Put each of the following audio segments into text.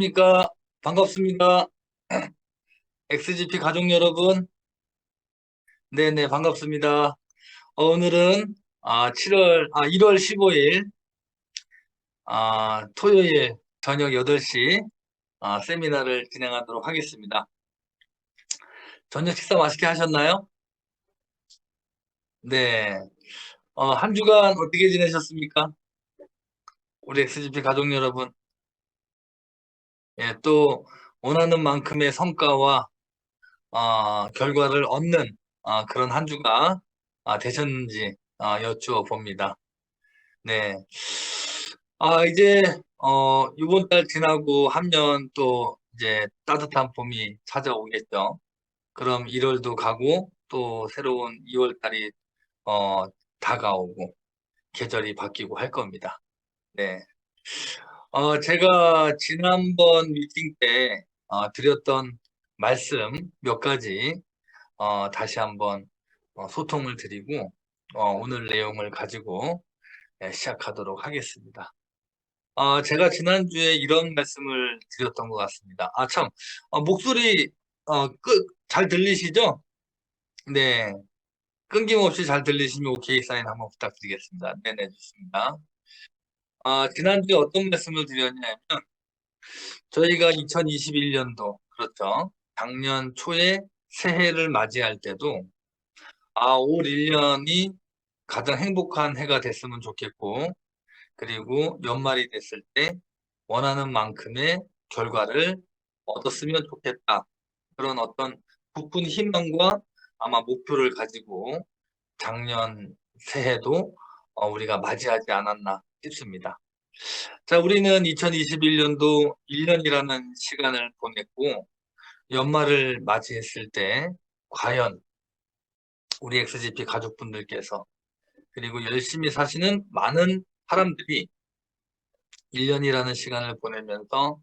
안녕하십니까. 반갑습니다. XGP 가족 여러분. 네네, 반갑습니다. 오늘은 1월 15일 토요일 저녁 8시 세미나를 진행하도록 하겠습니다. 저녁 식사 맛있게 하셨나요? 네. 한 주간 어떻게 지내셨습니까? 우리 XGP 가족 여러분. 예, 또 원하는 만큼의 성과와 결과를 얻는 그런 한 주가 되셨는지 여쭈어 봅니다. 네. 이제 이번 달 지나고 한 년 또 이제 따뜻한 봄이 찾아오겠죠. 그럼 1월도 가고 또 새로운 2월 달이 어, 다가오고 계절이 바뀌고 할 겁니다. 네. 제가 지난번 미팅 때 드렸던 말씀 몇 가지 다시 한번 소통을 드리고 오늘 내용을 가지고 시작하도록 하겠습니다. 제가 지난주에 이런 말씀을 드렸던 것 같습니다. 참, 목소리 잘 들리시죠? 네, 끊김없이 잘 들리시면 오케이 사인 한번 부탁드리겠습니다. 네네, 좋습니다. 지난주에 어떤 말씀을 드렸냐면 저희가 2021년도, 그렇죠. 작년 초에 새해를 맞이할 때도 올 1년이 가장 행복한 해가 됐으면 좋겠고, 그리고 연말이 됐을 때 원하는 만큼의 결과를 얻었으면 좋겠다. 그런 어떤 부푼 희망과 아마 목표를 가지고 작년 새해도 우리가 맞이하지 않았나 싶습니다. 자, 우리는 2021년도 1년이라는 시간을 보냈고, 연말을 맞이했을 때 과연 우리 XGP 가족분들께서 그리고 열심히 사시는 많은 사람들이 1년이라는 시간을 보내면서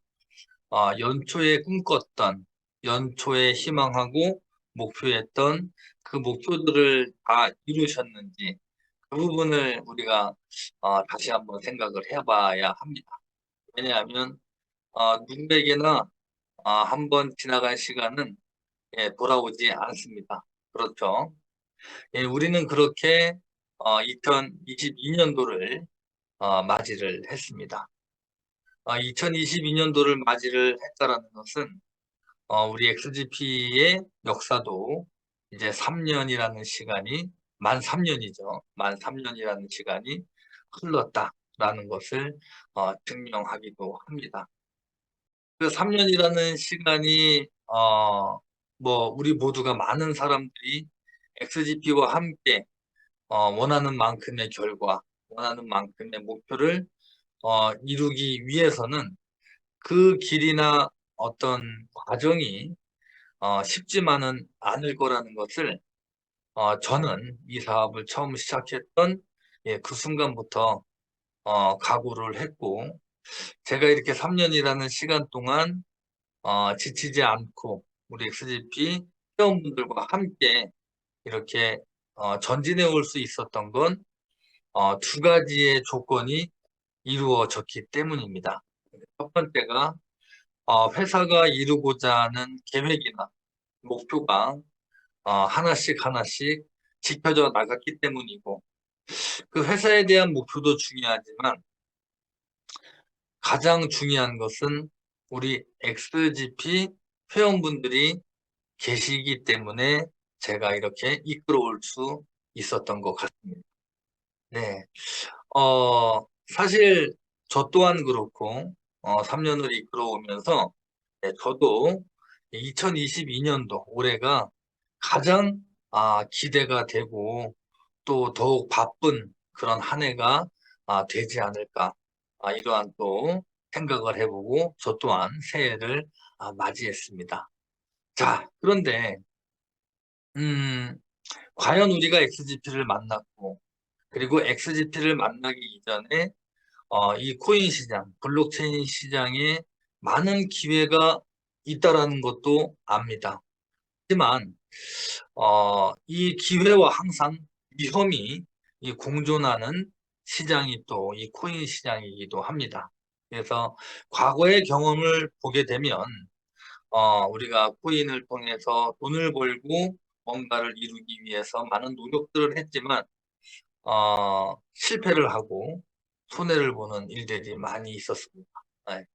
연초에 꿈꿨던, 연초에 희망하고 목표했던 그 목표들을 다 이루셨는지 그 부분을 우리가 다시 한번 생각을 해봐야 합니다. 왜냐하면 누구에게나 한번 지나간 시간은 돌아오지 않습니다. 그렇죠? 예, 우리는 그렇게 2022년도를 맞이를 했습니다. 2022년도를 맞이를 했다라는 것은 우리 XGP의 역사도 이제 3년이라는 시간이 만 3년이죠. 만 3년이라는 시간이 흘렀다라는 것을 증명하기도 합니다. 그 3년이라는 시간이 뭐 우리 모두가 많은 사람들이 XGP와 함께 원하는 만큼의 결과, 원하는 만큼의 목표를 이루기 위해서는 그 길이나 어떤 과정이 쉽지만은 않을 거라는 것을 저는 이 사업을 처음 시작했던 그 순간부터 각오를 했고 제가 이렇게 3년이라는 시간 동안 지치지 않고 우리 XGP 회원분들과 함께 이렇게 전진해 올 수 있었던 건 두 가지의 조건이 이루어졌기 때문입니다. 첫 번째가 회사가 이루고자 하는 계획이나 목표가 하나씩 하나씩 지켜져 나갔기 때문이고 그 회사에 대한 목표도 중요하지만 가장 중요한 것은 우리 XGP 회원분들이 계시기 때문에 제가 이렇게 이끌어올 수 있었던 것 같습니다. 네. 사실 저 또한 그렇고 3년을 이끌어오면서 저도 2022년도 올해가 가장 기대가 되고 또 더욱 바쁜 그런 한 해가 되지 않을까 이러한 또 생각을 해보고 저 또한 새해를 맞이했습니다. 자, 그런데 과연 우리가 XGP를 만났고 그리고 XGP를 만나기 이전에 이 코인 시장, 블록체인 시장에 많은 기회가 있다라는 것도 압니다. 하지만 이 기회와 항상 위험이 이 공존하는 시장이 또 이 코인 시장이기도 합니다. 그래서 과거의 경험을 보게 되면 우리가 코인을 통해서 돈을 벌고 뭔가를 이루기 위해서 많은 노력들을 했지만 실패를 하고 손해를 보는 일들이 많이 있었습니다. 네.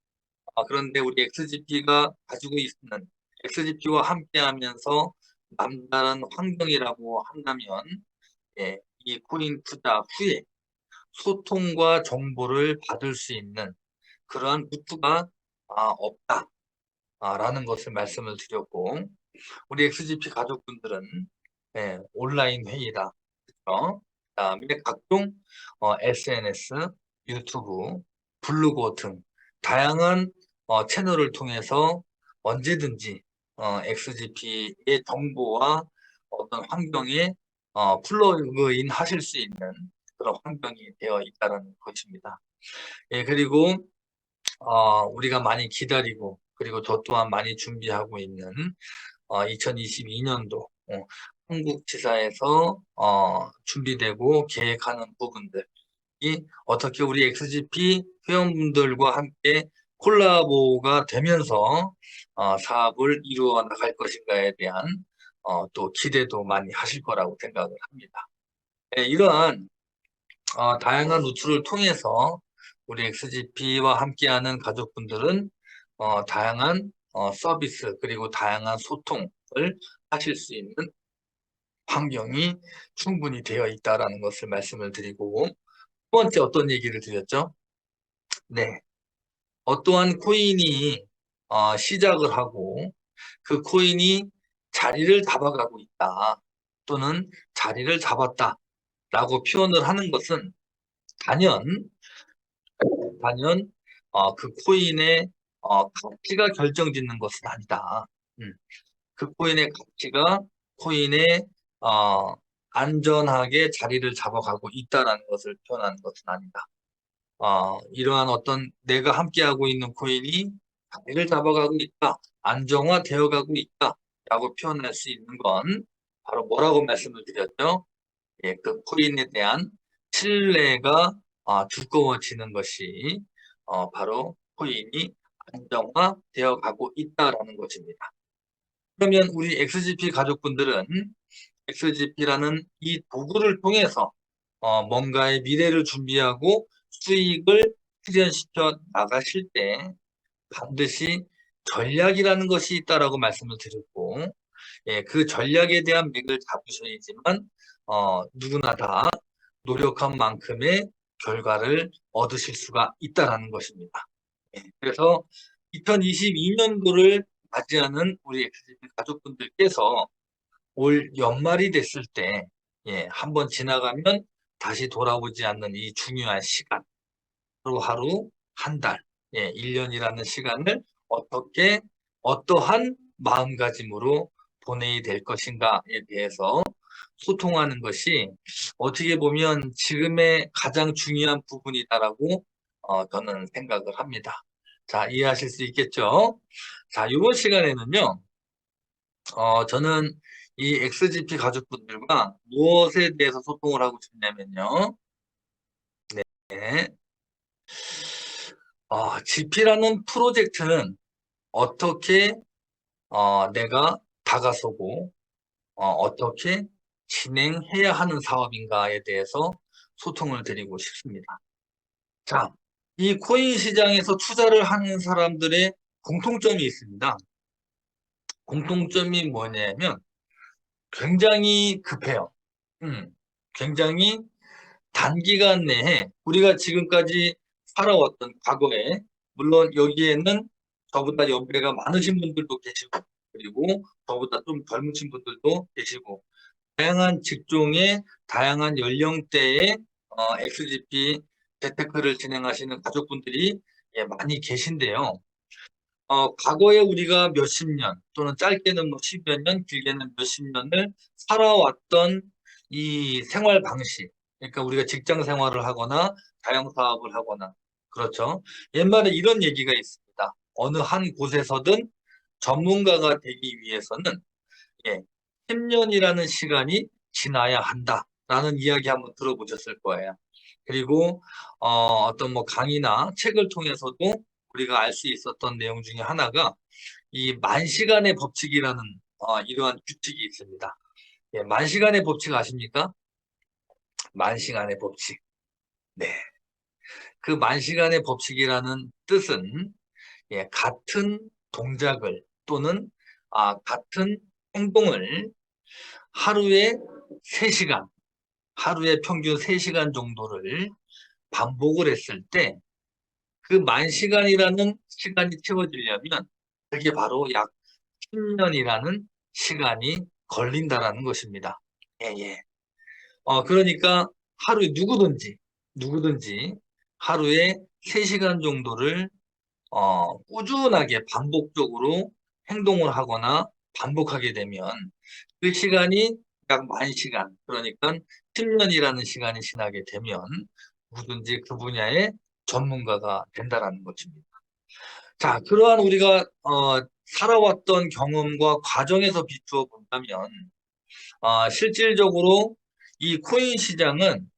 그런데 우리 XGP가 가지고 있는 XGP와 함께하면서 남다른 환경이라고 한다면 예, 이 코인 투자 후에 소통과 정보를 받을 수 있는 그러한 루트가 없다라는 것을 말씀을 드렸고 우리 XGP 가족분들은 온라인 회의다. 그다음에 각종 SNS, 유튜브, 블로그 등 다양한 채널을 통해서 언제든지 XGP의 정보와 어떤 환경에 플러그인 하실 수 있는 그런 환경이 되어 있다는 것입니다. 예, 그리고 우리가 많이 기다리고 그리고 저 또한 많이 준비하고 있는 2022년도 한국지사에서 준비되고 계획하는 부분들이 어떻게 우리 XGP 회원분들과 함께 콜라보가 되면서 사업을 이루어 나갈 것인가에 대한 또 기대도 많이 하실 거라고 생각을 합니다. 네, 이러한 다양한 루트를 통해서 우리 XGP와 함께하는 가족분들은 다양한 서비스 그리고 다양한 소통을 하실 수 있는 환경이 충분히 되어 있다라는 것을 말씀을 드리고 두 번째 어떤 얘기를 드렸죠? 네, 어떠한 코인이 시작을 하고 그 코인이 자리를 잡아가고 있다 또는 자리를 잡았다라고 표현을 하는 것은 단연 그 코인의 가치가 결정짓는 것은 아니다. 음, 그 코인의 가치가 코인의 어, 안전하게 자리를 잡아가고 있다라는 것을 표현하는 것은 아니다. 이러한 어떤 내가 함께하고 있는 코인이 자리를 잡아가고 있다, 안정화되어 가고 있다라고 표현할 수 있는 건 바로 뭐라고 말씀을 드렸죠? 예, 그 코인에 대한 신뢰가 두꺼워지는 것이 바로 코인이 안정화되어 가고 있다라는 것입니다. 그러면 우리 XGP 가족분들은 XGP라는 이 도구를 통해서 뭔가의 미래를 준비하고 수익을 실현시켜 나가실 때 반드시 전략이라는 것이 있다라고 말씀을 드렸고, 예, 그 전략에 대한 맥을 잡으셔야지만 누구나 다 노력한 만큼의 결과를 얻으실 수가 있다라는 것입니다. 예, 그래서 2022년도를 맞이하는 우리 XGP 가족분들께서 올 연말이 됐을 때, 예, 한번 지나가면 다시 돌아오지 않는 이 중요한 시간, 하루하루, 한 달, 예, 1년이라는 시간을 어떻게, 어떠한 마음가짐으로 보내야 될 것인가에 대해서 소통하는 것이 어떻게 보면 지금의 가장 중요한 부분이다라고 저는 생각을 합니다. 자, 이해하실 수 있겠죠? 자, 이번 시간에는요, 저는 이 XGP 가족분들과 무엇에 대해서 소통을 하고 싶냐면요. 네. GP라는 프로젝트는 어떻게 내가 다가서고 어떻게 진행해야 하는 사업인가에 대해서 소통을 드리고 싶습니다. 자, 이 코인 시장에서 투자를 하는 사람들의 공통점이 있습니다. 공통점이 뭐냐면 굉장히 급해요. 굉장히 단기간 내에 우리가 지금까지 살아왔던 과거에 물론 여기에는 저보다 연배가 많으신 분들도 계시고 그리고 저보다 좀 젊으신 분들도 계시고 다양한 직종의 다양한 연령대의 XGP 재테크를 진행하시는 가족분들이 예, 많이 계신데요. 과거에 우리가 몇십 년 또는 짧게는 뭐 10여 년, 길게는 몇십 년을 살아왔던 이 생활 방식, 그러니까 우리가 직장 생활을 하거나 자영사업을 하거나 그렇죠. 옛말에 이런 얘기가 있습니다. 어느 한 곳에서든 전문가가 되기 위해서는 예, 10년이라는 시간이 지나야 한다라는 이야기 한번 들어보셨을 거예요. 그리고 어떤 뭐 강의나 책을 통해서도 우리가 알 수 있었던 내용 중에 하나가 이 만시간의 법칙이라는 이러한 규칙이 있습니다. 예, 만시간의 법칙 아십니까? 만시간의 법칙. 네. 그 만시간의 법칙이라는 뜻은 같은 동작을 또는 같은 행동을 하루에 3시간, 하루에 평균 3시간 정도를 반복을 했을 때 그 만시간이라는 시간이 채워지려면 그게 바로 약 10년이라는 시간이 걸린다라는 것입니다. 예, 예. 그러니까 하루에 누구든지 하루에 3시간 정도를 꾸준하게 반복적으로 행동을 하거나 반복하게 되면 그 시간이 약 10,000시간, 그러니까 10년이라는 시간이 지나게 되면 누구든지 그 분야의 전문가가 된다라는 것입니다. 자, 그러한 우리가 살아왔던 경험과 과정에서 비추어 본다면 실질적으로 이 코인 시장은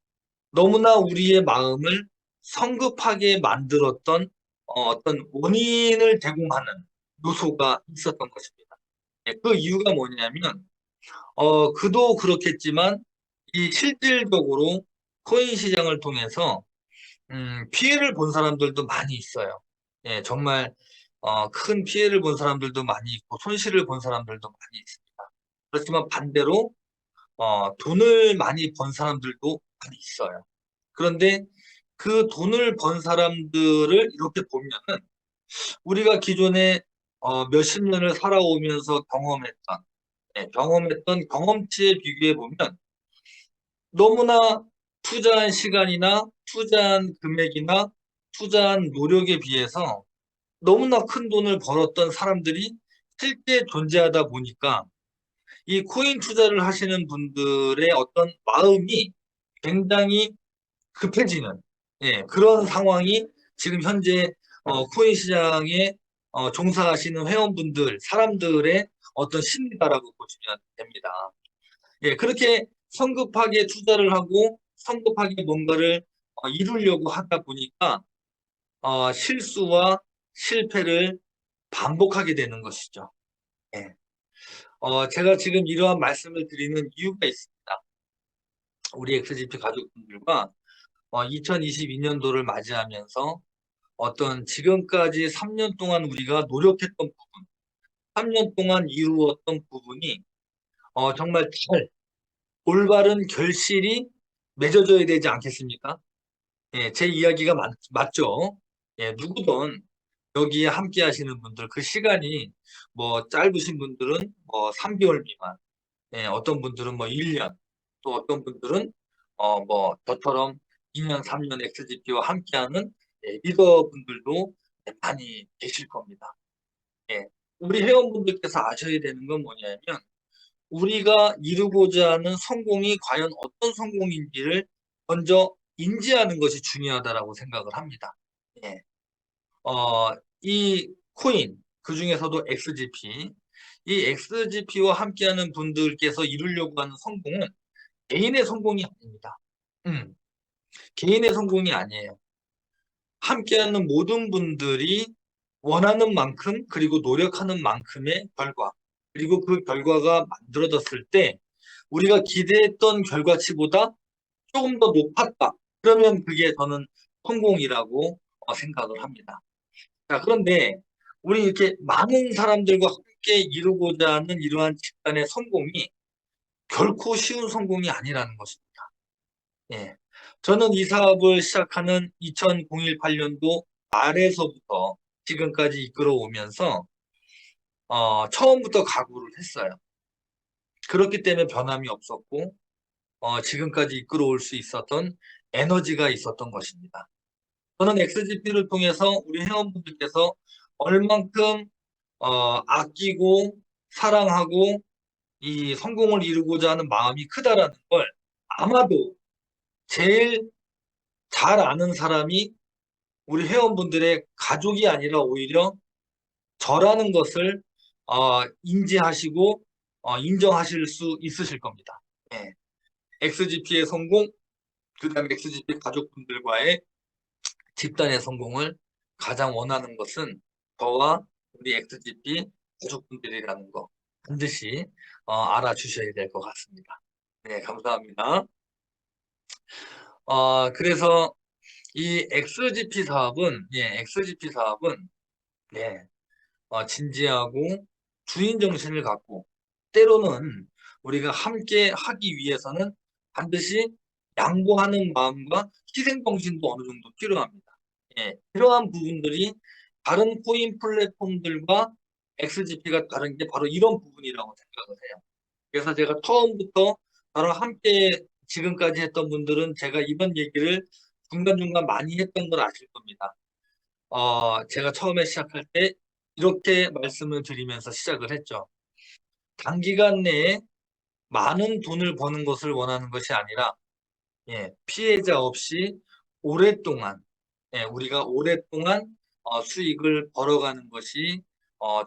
너무나 우리의 마음을 성급하게 만들었던 어떤 원인을 제공하는 요소가 있었던 것입니다. 예, 그 이유가 뭐냐면 그도 그렇겠지만 이 실질적으로 코인 시장을 통해서 피해를 본 사람들도 많이 있어요. 예, 정말 큰 피해를 본 사람들도 많이 있고 손실을 본 사람들도 많이 있습니다. 그렇지만 반대로 돈을 많이 번 사람들도 많이 있어요. 그런데 그 돈을 번 사람들을 이렇게 보면은 우리가 기존에 몇십 년을 살아오면서 경험했던 경험치에 비교해 보면 너무나 투자한 시간이나 투자한 금액이나 투자한 노력에 비해서 너무나 큰 돈을 벌었던 사람들이 실제 존재하다 보니까 이 코인 투자를 하시는 분들의 어떤 마음이 굉장히 급해지는 그런 상황이 지금 현재 코인 시장에 종사하시는 회원분들, 사람들의 어떤 심리다라고 보시면 됩니다. 예, 그렇게 성급하게 투자를 하고 성급하게 뭔가를 이루려고 하다 보니까 실수와 실패를 반복하게 되는 것이죠. 예. 제가 지금 이러한 말씀을 드리는 이유가 있습니다. 우리 XGP 가족분들과 2022년도를 맞이하면서 어떤 지금까지 3년 동안 우리가 노력했던 부분, 3년 동안 이루었던 부분이 정말 잘 올바른 결실이 맺어져야 되지 않겠습니까? 예, 제 이야기가 맞죠? 예, 누구든 여기에 함께 하시는 분들 그 시간이 뭐 짧으신 분들은 뭐 3개월 미만, 예, 어떤 분들은 뭐 1년, 또 어떤 분들은 뭐 저처럼 2년, 3년 XGP와 함께하는 리더분들도 많이 계실 겁니다. 예, 우리 회원분들께서 아셔야 되는 건 뭐냐면 우리가 이루고자 하는 성공이 과연 어떤 성공인지를 먼저 인지하는 것이 중요하다라고 생각을 합니다. 예. 이 코인, 그 중에서도 XGP, 이 XGP와 함께하는 분들께서 이루려고 하는 성공은 개인의 성공이 아닙니다. 음, 개인의 성공이 아니에요. 함께하는 모든 분들이 원하는 만큼 그리고 노력하는 만큼의 결과 그리고 그 결과가 만들어졌을 때 우리가 기대했던 결과치보다 조금 더 높았다. 그러면 그게 저는 성공이라고 생각을 합니다. 자, 그런데 우리 이렇게 많은 사람들과 함께 이루고자 하는 이러한 집단의 성공이 결코 쉬운 성공이 아니라는 것입니다. 예. 저는 이 사업을 시작하는 2018년도 말에서부터 지금까지 이끌어오면서 처음부터 각오를 했어요. 그렇기 때문에 변함이 없었고 지금까지 이끌어올 수 있었던 에너지가 있었던 것입니다. 저는 XGP를 통해서 우리 회원분들께서 얼만큼 아끼고 사랑하고 이 성공을 이루고자 하는 마음이 크다라는 걸 아마도 제일 잘 아는 사람이 우리 회원분들의 가족이 아니라 오히려 저라는 것을 인지하시고 인정하실 수 있으실 겁니다. 예. XGP의 성공 그 다음에 XGP 가족분들과의 집단의 성공을 가장 원하는 것은 저와 우리 XGP 가족분들이라는 거 반드시 알아주셔야 될 것 같습니다. 네, 감사합니다. 그래서 이 XGP 사업은, 네, 진지하고 주인 정신을 갖고 때로는 우리가 함께 하기 위해서는 반드시 양보하는 마음과 희생 정신도 어느 정도 필요합니다. 예, 이러한 부분들이 다른 코인 플랫폼들과 XGP가 다른 게 바로 이런 부분이라고 생각을 해요. 그래서 제가 처음부터 저랑 함께 지금까지 했던 분들은 제가 이번 얘기를 중간중간 많이 했던 걸 아실 겁니다. 제가 처음에 시작할 때 이렇게 말씀을 드리면서 시작을 했죠. 단기간 내에 많은 돈을 버는 것을 원하는 것이 아니라, 예, 피해자 없이 오랫동안, 예, 우리가 오랫동안 수익을 벌어가는 것이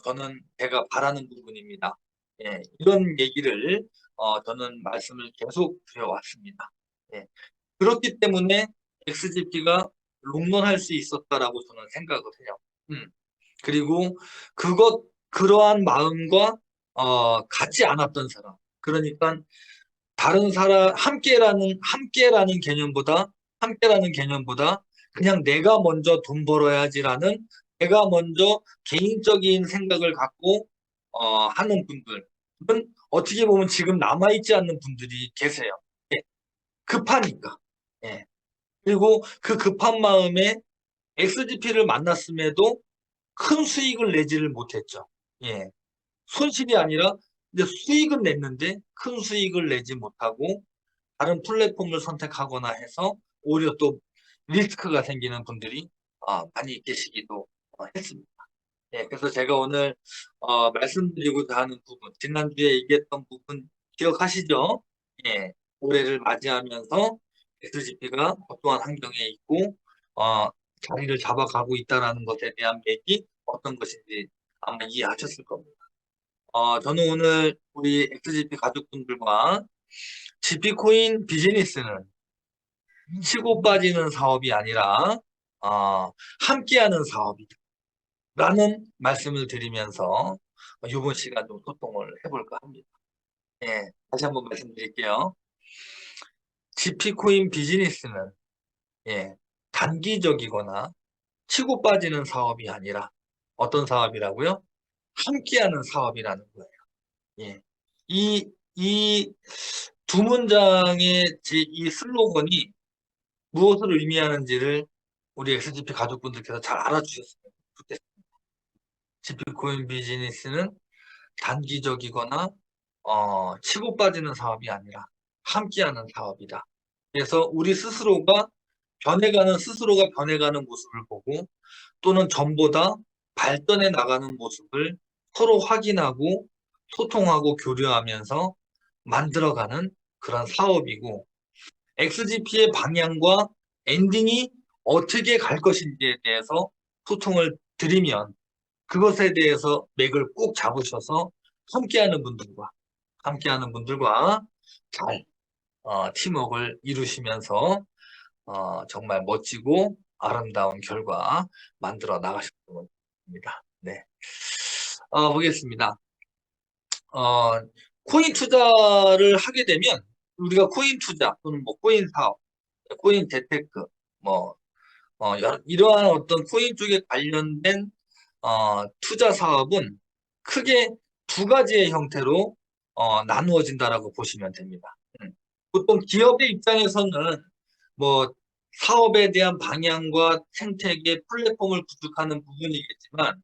저는 제가 바라는 부분입니다. 예, 이런 얘기를 저는 말씀을 계속 드려왔습니다. 예, 그렇기 때문에 XGP가 롱런할 수 있었다라고 저는 생각을 해요. 그리고 그러한 마음과 같지 않았던 사람. 그러니까 다른 사람, 함께라는 개념보다 그냥 내가 먼저 돈 벌어야지라는 내가 먼저 개인적인 생각을 갖고 하는 분들은 어떻게 보면 지금 남아있지 않는 분들이 계세요. 예, 급하니까. 예. 그리고 그 급한 마음에 XGP를 만났음에도 큰 수익을 내지를 못했죠. 예. 손실이 아니라 이제 수익은 냈는데 큰 수익을 내지 못하고 다른 플랫폼을 선택하거나 해서 오히려 또 리스크가 생기는 분들이 많이 계시기도 했습니다. 예, 그래서 제가 오늘 말씀드리고자 하는 부분, 지난주에 얘기했던 부분 기억하시죠? 예, 올해를 맞이하면서 SGP가 어떠한 환경에 있고 자리를 잡아가고 있다는 것에 대한 맥이 어떤 것인지 아마 이해하셨을 겁니다. 저는 오늘 우리 XGP 가족분들과 GP코인 비즈니스는 치고 빠지는 사업이 아니라 함께하는 사업이라는 말씀을 드리면서 이번 시간 좀 소통을 해볼까 합니다. 예, 다시 한번 말씀드릴게요. GP코인 비즈니스는 예, 단기적이거나 치고 빠지는 사업이 아니라 어떤 사업이라고요? 함께하는 사업이라는 거예요. 예. 이 두 문장의 이 슬로건이 무엇을 의미하는지를 우리 XGP 가족분들께서 잘 알아주셨으면 좋겠습니다. GP코인 비즈니스는 단기적이거나 치고 빠지는 사업이 아니라 함께하는 사업이다. 그래서 우리 스스로가 변해가는 모습을 보고 또는 전보다 발전해 나가는 모습을 서로 확인하고 소통하고 교류하면서 만들어가는 그런 사업이고 XGP의 방향과 엔딩이 어떻게 갈 것인지에 대해서 소통을 드리면 그것에 대해서 맥을 꼭 잡으셔서 함께하는 분들과 잘 팀워크를 이루시면서 정말 멋지고 아름다운 결과 만들어 나가실 겁니다. 네. 보겠습니다. 어, 코인 투자를 하게 되면 우리가 코인 투자 또는 뭐 코인 사업, 코인 재테크, 뭐 이러한 어떤 코인 쪽에 관련된 투자 사업은 크게 두 가지의 형태로 나누어진다라고 보시면 됩니다. 보통 기업의 입장에서는 뭐 사업에 대한 방향과 생태계 플랫폼을 구축하는 부분이겠지만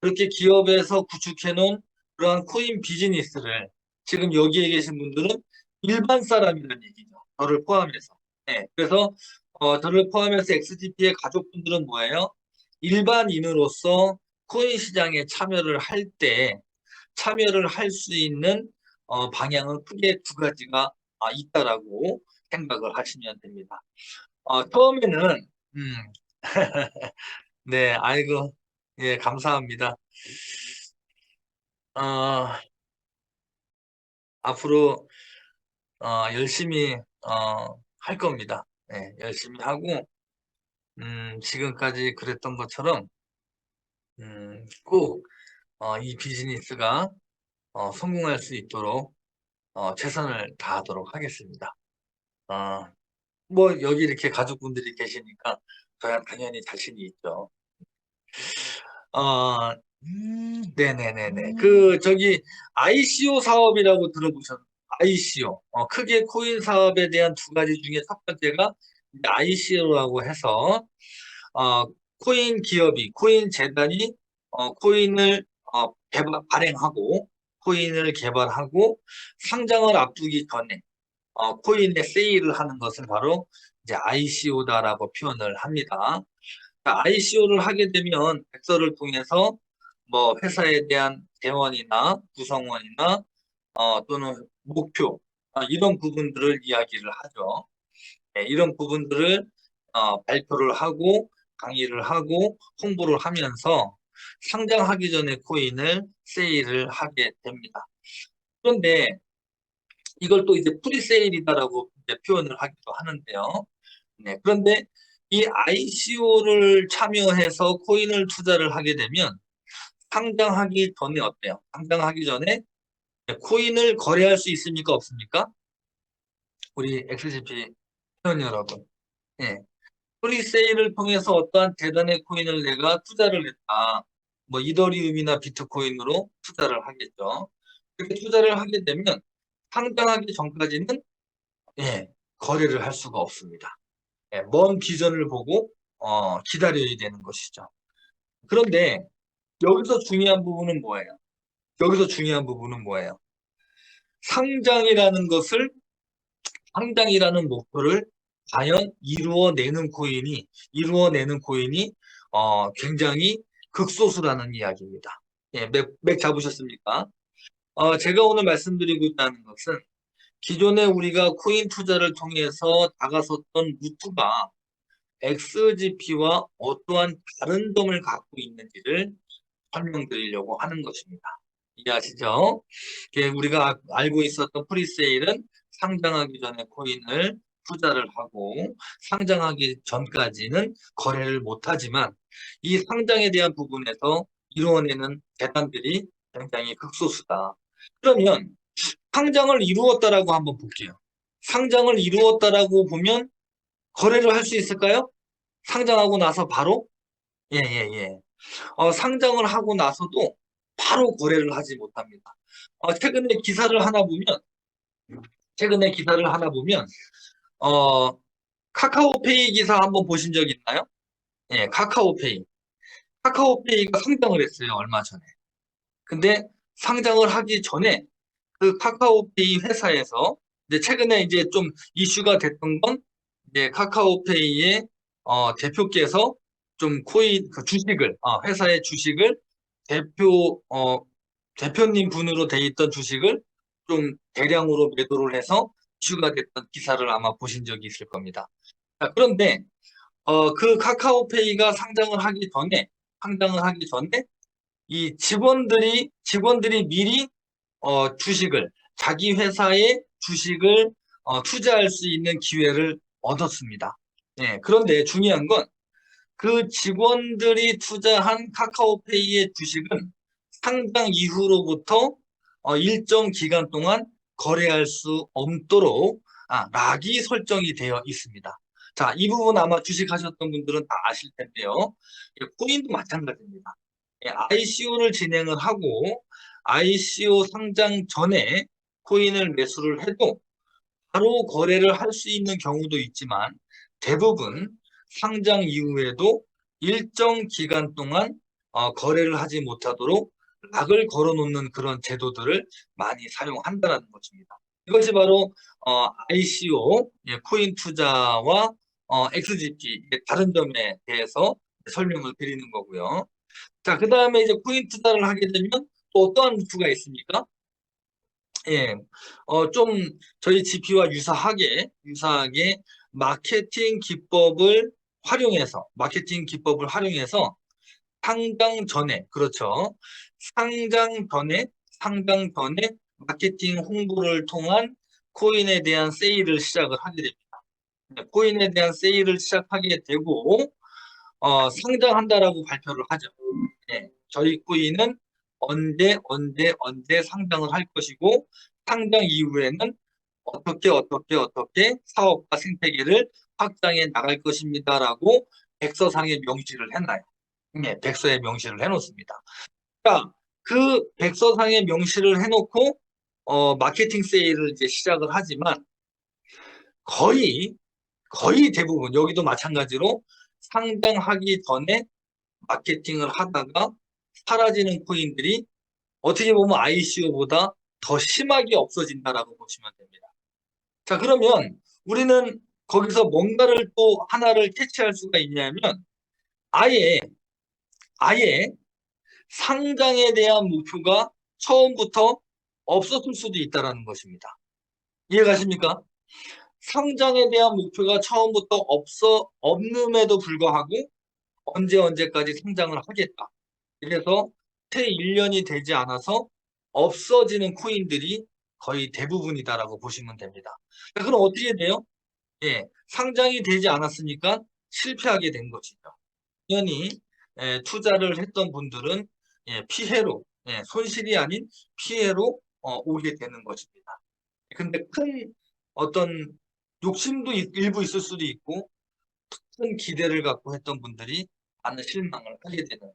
그렇게 기업에서 구축해 놓은 그러한 코인 비즈니스를 지금 여기에 계신 분들은 일반 사람이라는 얘기죠. 저를 포함해서. 네, 그래서 저를 포함해서 XGP의 가족분들은 뭐예요? 일반인으로서 코인 시장에 참여를 할 수 있는 방향은 크게 두 가지가 있다라고 생각을 하시면 됩니다. 처음에는 음, 네, 아이고, 예, 감사합니다. 어, 앞으로 열심히 할 겁니다. 네, 열심히 하고, 지금까지 그랬던 것처럼, 꼭, 이 비즈니스가, 성공할 수 있도록, 최선을 다하도록 하겠습니다. 어, 뭐, 여기 이렇게 가족분들이 계시니까, 저야 당연히 자신이 있죠. 어, 네네네네. 저기, ICO 사업이라고 들어보셨나요? ICO. 크게 코인 사업에 대한 두 가지 중에 첫 번째가 ICO라고 해서, 어, 코인 기업이, 코인 재단이, 코인을, 발행하고, 코인을 개발하고, 상장을 앞두기 전에, 코인의 세일을 하는 것을 바로 이제 ICO다라고 표현을 합니다. ICO를 하게 되면 백서를 통해서 뭐 회사에 대한 대원이나 구성원이나 또는 목표 이런 부분들을 이야기를 하죠. 네, 이런 부분들을 발표를 하고 강의를 하고 홍보를 하면서 상장하기 전에 코인을 세일을 하게 됩니다. 그런데 이걸 또 이제 프리세일이다라고 이제 표현을 하기도 하는데요. 네, 그런데 이 ICO를 참여해서 코인을 투자를 하게 되면 상장하기 전에 어때요? 상장하기 전에 코인을 거래할 수 있습니까? 없습니까? 우리 XGP 회원 여러분. 예. 프리세일을 통해서 어떠한 재단의 코인을 내가 투자를 했다. 뭐 이더리움이나 비트코인으로 투자를 하겠죠. 그렇게 투자를 하게 되면 상장하기 전까지는 예, 거래를 할 수가 없습니다. 예, 먼 비전을 보고 기다려야 되는 것이죠. 그런데 여기서 중요한 부분은 뭐예요? 여기서 중요한 부분은 뭐예요? 상장이라는 것을 상장이라는 목표를 과연 이루어내는 코인이 굉장히 극소수라는 이야기입니다. 예, 맥 잡으셨습니까? 제가 오늘 말씀드리고 있다는 것은 기존에 우리가 코인 투자를 통해서 다가섰던 루트가 XGP와 어떠한 다른 점을 갖고 있는지를 설명드리려고 하는 것입니다. 이해하시죠? 우리가 알고 있었던 프리세일은 상장하기 전에 코인을 투자를 하고 상장하기 전까지는 거래를 못하지만 이 상장에 대한 부분에서 이루어내는 재단들이 굉장히 극소수다. 그러면 상장을 이루었다라고 한번 볼게요. 상장을 이루었다라고 보면 거래를 할 수 있을까요? 상장하고 나서 바로? 예, 예, 예. 상장을 하고 나서도 바로 거래를 하지 못합니다. 최근에 기사를 하나 보면, 어, 카카오페이 기사 한번 보신 적 있나요? 예, 카카오페이. 카카오페이가 상장을 했어요, 얼마 전에. 근데 상장을 하기 전에 그 카카오페이 회사에서, 이제 최근에 이제 좀 이슈가 됐던 건, 이제 카카오페이의, 대표께서 좀 그 주식을, 회사의 주식을 대표님 분으로 돼 있던 주식을 좀 대량으로 매도를 해서 이슈가 됐던 기사를 아마 보신 적이 있을 겁니다. 자, 그런데 그 카카오페이가 상장을 하기 전에 이 직원들이 미리 자기 회사의 주식을 투자할 수 있는 기회를 얻었습니다. 예, 그런데 중요한 건 그 직원들이 투자한 카카오페이의 주식은 상장 이후로부터 일정 기간 동안 거래할 수 없도록 락이 설정이 되어 있습니다. 자, 이 부분 아마 주식하셨던 분들은 다 아실 텐데요. 예, 코인도 마찬가지입니다. ICO를 진행을 하고 ICO 상장 전에 코인을 매수를 해도 바로 거래를 할 수 있는 경우도 있지만 대부분 상장 이후에도 일정 기간 동안 거래를 하지 못하도록 락을 걸어놓는 그런 제도들을 많이 사용한다는 것입니다. 이것이 바로 ICO, 예, 코인 투자와 XGP, 다른 점에 대해서 설명을 드리는 거고요. 자, 그 다음에 이제 코인 투자를 하게 되면 또 어떠한 루트가 있습니까? 예, 좀 저희 GP와 유사하게 마케팅 기법을 활용해서 그렇죠. 상장 전에 마케팅 홍보를 통한 코인에 대한 세일을 시작을 하게 됩니다. 코인에 대한 세일을 시작하게 되고 상장한다라고 발표를 하죠. 저희 코인은 언제 상장을 할 것이고 상장 이후에는 어떻게 사업과 생태계를 확장해 나갈 것입니다라고 백서상에 명시를 해놔요. 백서에 명시를 해놓습니다. 자, 그 백서상에 명시를 해놓고 마케팅 세일을 이제 시작을 하지만 거의 대부분 여기도 마찬가지로 상장하기 전에 마케팅을 하다가 사라지는 코인들이 어떻게 보면 ICO보다 더 심하게 없어진다라고 보시면 됩니다. 자, 그러면 우리는 거기서 뭔가를 또 하나를 캐치할 수가 있냐면 아예 상장에 대한 목표가 처음부터 없었을 수도 있다라는 것입니다. 이해가십니까? 상장에 대한 목표가 처음부터 없음에도 불구하고 언제까지 상장을 하겠다. 그래서 채 1년이 되지 않아서 없어지는 코인들이 거의 대부분이다라고 보시면 됩니다. 그럼 어떻게 돼요? 상장이 되지 않았으니까 실패하게 된 것이죠. 당연히 투자를 했던 분들은 피해로, 손실이 아닌 피해로 오게 되는 것입니다. 근데 큰 어떤 욕심도 일부 있을 수도 있고 큰 기대를 갖고 했던 분들이 많은 실망을 하게 되는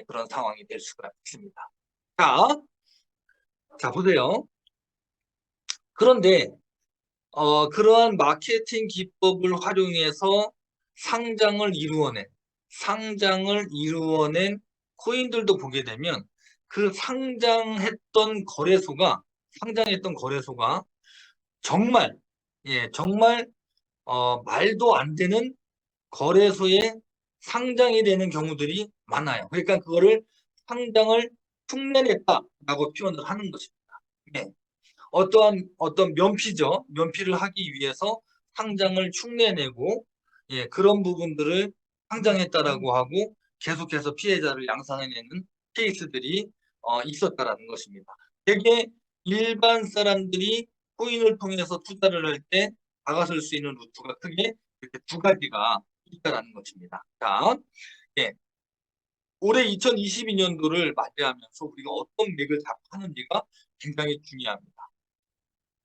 그런 상황이 될 수가 있습니다. 자 보세요. 그런데 그러한 마케팅 기법을 활용해서 상장을 이루어낸 코인들도 보게 되면 그 상장했던 거래소가 정말 정말 말도 안 되는 거래소에 상장이 되는 경우들이 많아요. 그러니까 그거를 상장을 흉내냈다라고 표현을 하는 것입니다. 예. 어떤 면피를 하기 위해서 상장을 흉내내고 그런 부분들을 상장했다라고 하고 계속해서 피해자를 양산해내는 케이스들이 있었다라는 것입니다. 되게 일반 사람들이 코인을 통해서 투자를 할 때 다가설 수 있는 루트가 크게 이렇게 두 가지가 있다라는 것입니다. 자, 올해 2022년도를 맞이하면서 우리가 어떤 맥을 잡고 하는지가 굉장히 중요합니다.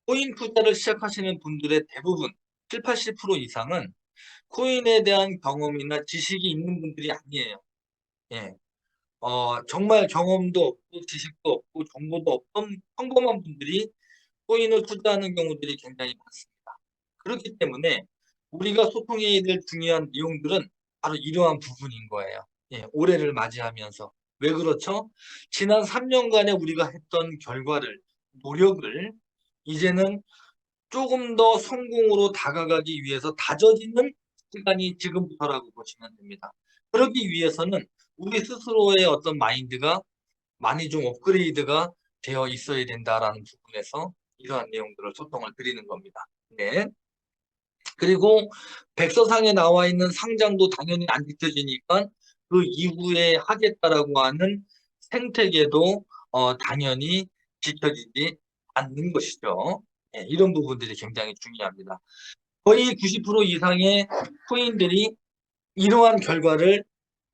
코인 투자를 시작하시는 분들의 대부분 7, 80% 이상은 코인에 대한 경험이나 지식이 있는 분들이 아니에요. 정말 경험도 없고 지식도 없고 정보도 없던 평범한 분들이 코인을 투자하는 경우들이 굉장히 많습니다. 그렇기 때문에 우리가 소통해야 될 중요한 내용들은 바로 이러한 부분인 거예요. 올해를 맞이하면서. 왜 그렇죠? 지난 3년간에 우리가 했던 노력을 이제는 조금 더 성공으로 다가가기 위해서 다져지는 시간이 지금부터라고 보시면 됩니다. 그러기 위해서는 우리 스스로의 어떤 마인드가 많이 좀 업그레이드가 되어 있어야 된다라는 부분에서 이러한 내용들을 소통을 드리는 겁니다. 네. 그리고 백서상에 나와 있는 상장도 당연히 안 지켜지니까 그 이후에 하겠다라고 하는 생태계도 당연히 지켜지지 않는 것이죠. 이런 부분들이 굉장히 중요합니다. 거의 90% 이상의 코인들이 이러한 결과를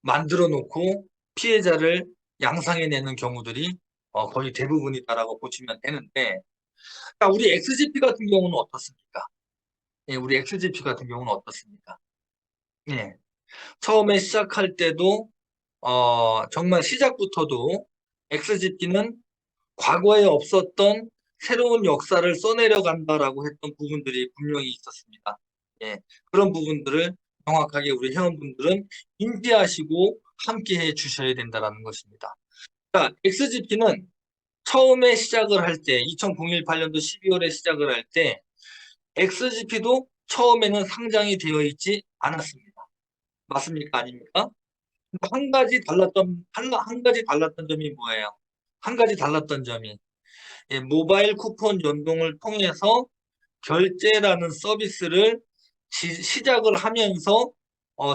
만들어 놓고 피해자를 양상해내는 경우들이 거의 대부분이다라고 보시면 되는데, 자, 우리 XGP 같은 경우는 어떻습니까? 우리 XGP 같은 경우는 어떻습니까? 처음에 시작할 때도 정말 시작부터도 XGP는 과거에 없었던 새로운 역사를 써내려 간다라고 했던 부분들이 분명히 있었습니다. 그런 부분들을 정확하게 우리 회원분들은 인지하시고 함께 해 주셔야 된다는 것입니다. 자, XGP는 처음에 시작을 할 때, 2018년도 12월에 시작을 할 때, XGP도 처음에는 상장이 되어 있지 않았습니다. 맞습니까? 아닙니까? 한 가지 달랐던 점이 뭐예요? 한 가지 달랐던 점이 모바일 쿠폰 연동을 통해서 결제라는 서비스를 시작을 하면서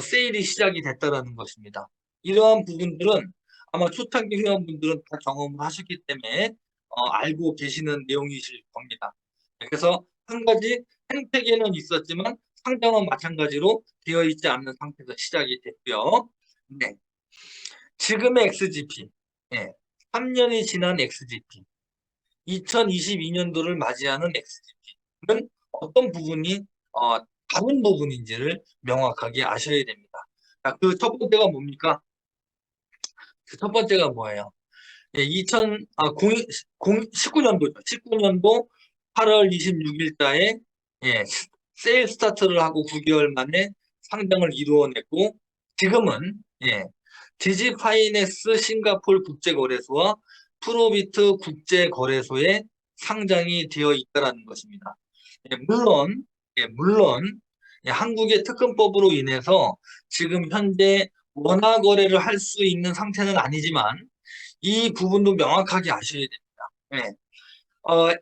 세일이 시작이 됐다라는 것입니다. 이러한 부분들은 아마 초창기 회원분들은 다 경험을 하셨기 때문에 알고 계시는 내용이실 겁니다. 그래서 한 가지 생태계는 있었지만 상장은 마찬가지로 되어 있지 않는 상태에서 시작이 됐고요. 네. 지금의 XGP, 예, 3년이 지난 XGP, 2022년도를 맞이하는 XGP는 어떤 부분이 다른 부분인지를 명확하게 아셔야 됩니다. 그 첫 번째가 뭡니까? 그 첫 번째가 뭐예요? 예, 19년도죠. 19년도 8월 26일자에 예, 세일 스타트를 하고 9개월 만에 상장을 이루어냈고 지금은 예, 디지파이넥스 싱가포르 국제거래소와 프로비트 국제거래소에 상장이 되어 있다는 것입니다. 예, 물론 한국의 특검법으로 인해서 지금 현재 원화 거래를 할 수 있는 상태는 아니지만 이 부분도 명확하게 아셔야 됩니다. 네.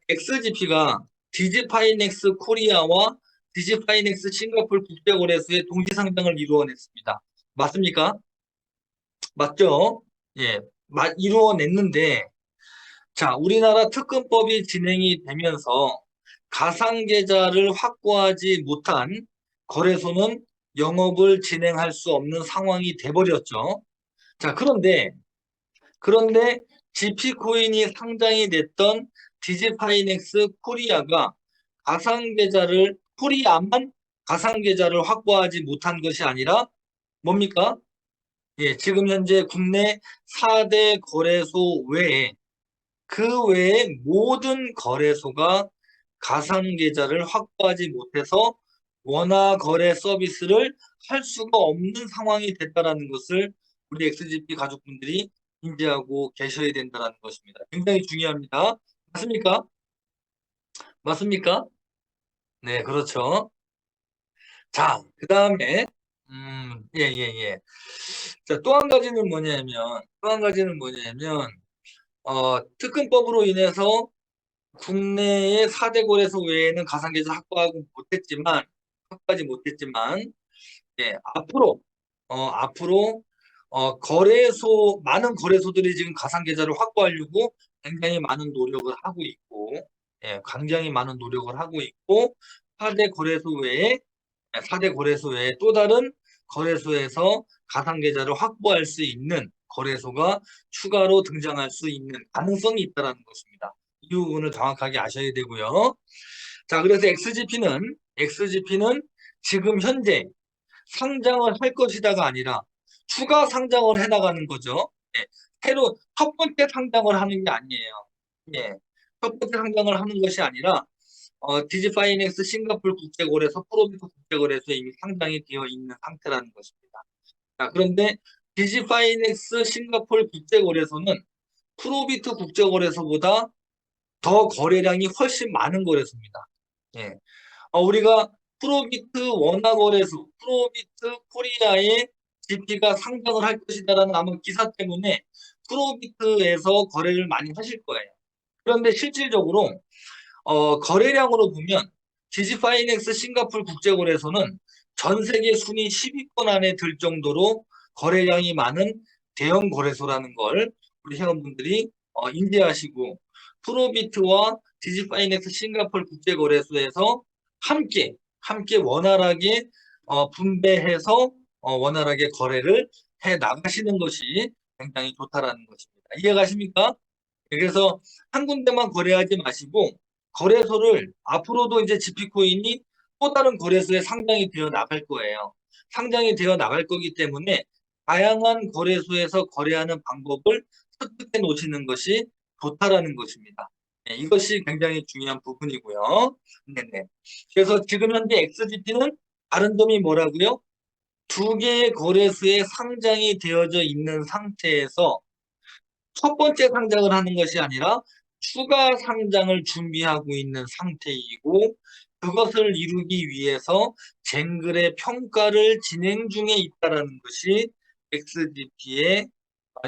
XGP가 디지파이넥스 코리아와 디지파이넥스 싱가포르 국제거래소의 동시 상장을 이루어냈습니다. 맞습니까? 맞죠? 예, 이루어냈는데, 자, 우리나라 특검법이 진행이 되면서 가상계좌를 확보하지 못한 거래소는 영업을 진행할 수 없는 상황이 돼버렸죠. 자, 그런데 GP코인이 상장이 됐던 디지파이넥스 코리아가 코리아만 가상계좌를 확보하지 못한 것이 아니라 뭡니까? 예, 지금 현재 국내 4대 거래소 외에 그 외에 모든 거래소가 가상계좌를 확보하지 못해서 원화 거래 서비스를 할 수가 없는 상황이 됐다는 것을 우리 XGP 가족분들이 인지하고 계셔야 된다는 것입니다. 굉장히 중요합니다. 맞습니까? 맞습니까? 네, 그렇죠. 자, 그 다음에, 예, 예, 예. 자, 또 한 가지는 뭐냐면, 특근법으로 인해서 국내의 4대 거래소 외에는 가상계좌 확보하지 못했지만, 예, 앞으로, 많은 거래소들이 지금 가상계좌를 확보하려고 굉장히 많은 노력을 하고 있고, 예, 굉장히 많은 노력을 하고 있고, 4대 거래소 외에, 4대 거래소 외에 또 다른 거래소에서 가상계좌를 확보할 수 있는 거래소가 추가로 등장할 수 있는 가능성이 있다는 것입니다. 이 부분을 정확하게 아셔야 되고요. 자, 그래서 XGP는 지금 현재 상장을 할 것이다가 아니라 추가 상장을 해나가는 거죠. 예, 첫 번째 상장을 하는 게 아니에요. 예, 첫 번째 상장을 하는 것이 아니라 디지파이넥스 싱가포르 국제거래소, 프로비트 국제거래소에 이미 상장이 되어 있는 상태라는 것입니다. 자, 그런데 디지파이넥스 싱가포르 국제거래소는 프로비트 국제거래소보다 더 거래량이 훨씬 많은 거래소입니다. 예. 우리가 프로비트 코리아의 GP가 상장을 할 것이다라는 아마 기사 때문에 프로비트에서 거래를 많이 하실 거예요. 그런데 실질적으로 거래량으로 보면 디지파이넥스 싱가포르 국제거래소는 전 세계 순위 10위권 안에 들 정도로 거래량이 많은 대형 거래소라는 걸 우리 회원분들이 인지하시고 프로비트와 디지파이넥스 싱가포르 국제거래소에서 함께 원활하게 분배해서 원활하게 거래를 해 나가시는 것이 굉장히 좋다라는 것입니다. 이해가십니까? 그래서 한 군데만 거래하지 마시고 거래소를 앞으로도 이제 GP코인이 또 다른 거래소에 상장이 되어 나갈 거예요. 상장이 되어 나갈 거기 때문에 다양한 거래소에서 거래하는 방법을 습득해 놓으시는 것이 좋다라는 것입니다. 네, 이것이 굉장히 중요한 부분이고요. 네네. 그래서 지금 현재 XGP는 다른 점이 뭐라고요? 두 개의 거래소에 상장이 되어져 있는 상태에서 첫 번째 상장을 하는 것이 아니라 추가 상장을 준비하고 있는 상태이고 그것을 이루기 위해서 쟁글의 평가를 진행 중에 있다는 것이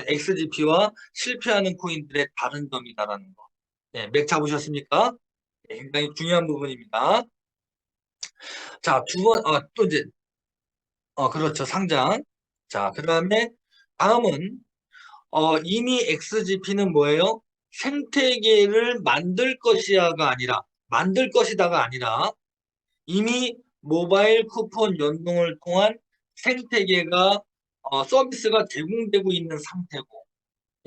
XGP와 실패하는 코인들의 다른 점이다라는 거. 네, 맥 잡으셨습니까? 네, 굉장히 중요한 부분입니다. 자, 또 이제, 그렇죠. 상장. 자, 그 다음은 이미 XGP는 뭐예요? 생태계를 만들 것이다가 아니라 이미 모바일 쿠폰 연동을 통한 생태계가 서비스가 제공되고 있는 상태고,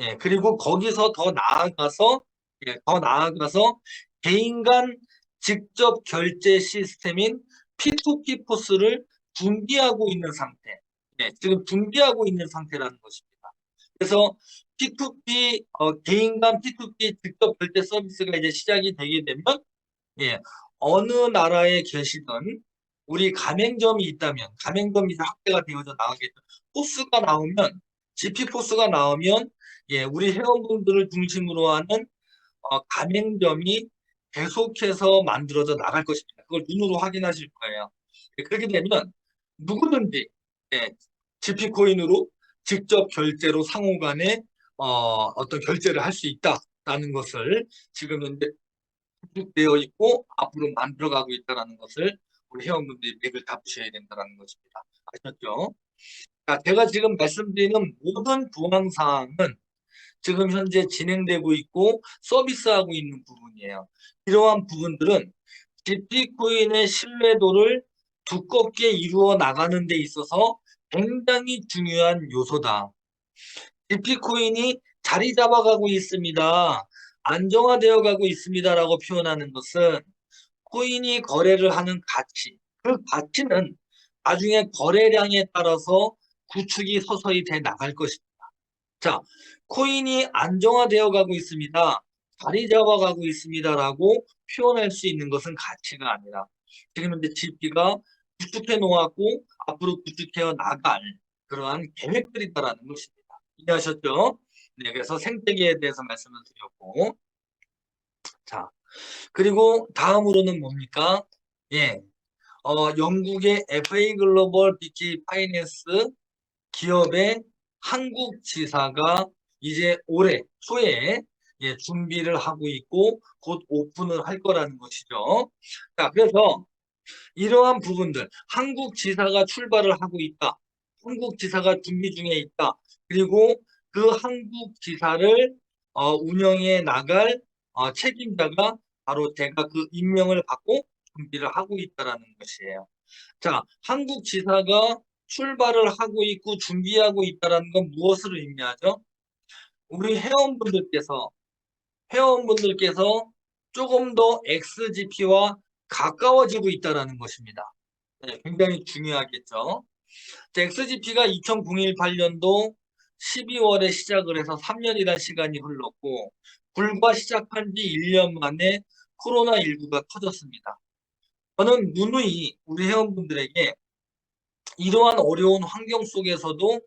예, 그리고 거기서 더 나아가서, 예, 더 나아가서 개인 간 직접 결제 시스템인 P2P 포스를 준비하고 있는 상태. 예, 지금 준비하고 있는 상태라는 것입니다. 그래서 P2P, 개인 간 P2P 직접 결제 서비스가 이제 시작이 되게 되면, 예, 어느 나라에 계시던 우리 가맹점이 있다면, 가맹점이 이제 확대가 되어져 나가겠죠. 포스가 나오면, GP 포스가 나오면, 예, 우리 회원분들을 중심으로 하는 가맹점이 계속해서 만들어져 나갈 것입니다. 그걸 눈으로 확인하실 거예요. 예, 그렇게 되면 누구든지, 예, GP 코인으로 직접 결제로 상호 간에 어떤 결제를 할 수 있다라는 것을 지금 현재 구축되어 있고 앞으로 만들어가고 있다는 것을 우리 회원분들이 맥을 잡으셔야 된다는 것입니다. 아셨죠? 자, 제가 지금 말씀드리는 모든 조항사항은 지금 현재 진행되고 있고 서비스하고 있는 부분이에요. 이러한 부분들은 GP코인의 신뢰도를 두껍게 이루어 나가는 데 있어서 굉장히 중요한 요소다. GP코인이 자리 잡아가고 있습니다. 안정화되어 가고 있습니다라고 표현하는 것은 코인이 거래를 하는 가치, 그 가치는 나중에 거래량에 따라서 구축이 서서히 돼 나갈 것입니다. 자, 코인이 안정화되어 가고 있습니다. 자리 잡아가고 있습니다라고 표현할 수 있는 것은 가치가 아니라 지금 현재 GP가 구축해 놓았고 앞으로 구축해 나갈 그러한 계획들이다라는 것입니다. 이해하셨죠? 네, 그래서 생태계에 대해서 말씀을 드렸고, 자, 그리고 다음으로는 뭡니까? 예, 영국의 FA 글로벌 BK 파이낸스 기업의 한국 지사가 이제 올해 초에 예, 준비를 하고 있고 곧 오픈을 할 거라는 것이죠. 자, 그래서 이러한 부분들, 한국 지사가 출발을 하고 있다. 한국 지사가 준비 중에 있다. 그리고 그 한국 지사를 운영해 나갈 책임자가 바로 제가 그 임명을 받고 준비를 하고 있다라는 것이에요. 자, 한국 지사가 출발을 하고 있고 준비하고 있다는 건 무엇을 의미하죠? 우리 회원분들께서 조금 더 XGP와 가까워지고 있다는 것입니다. 네, 굉장히 중요하겠죠. XGP가 2018년도 12월에 시작을 해서 3년이라는 시간이 흘렀고 불과 시작한 지 1년 만에 코로나19가 터졌습니다. 저는 누누이 우리 회원분들에게 이러한 어려운 환경 속에서도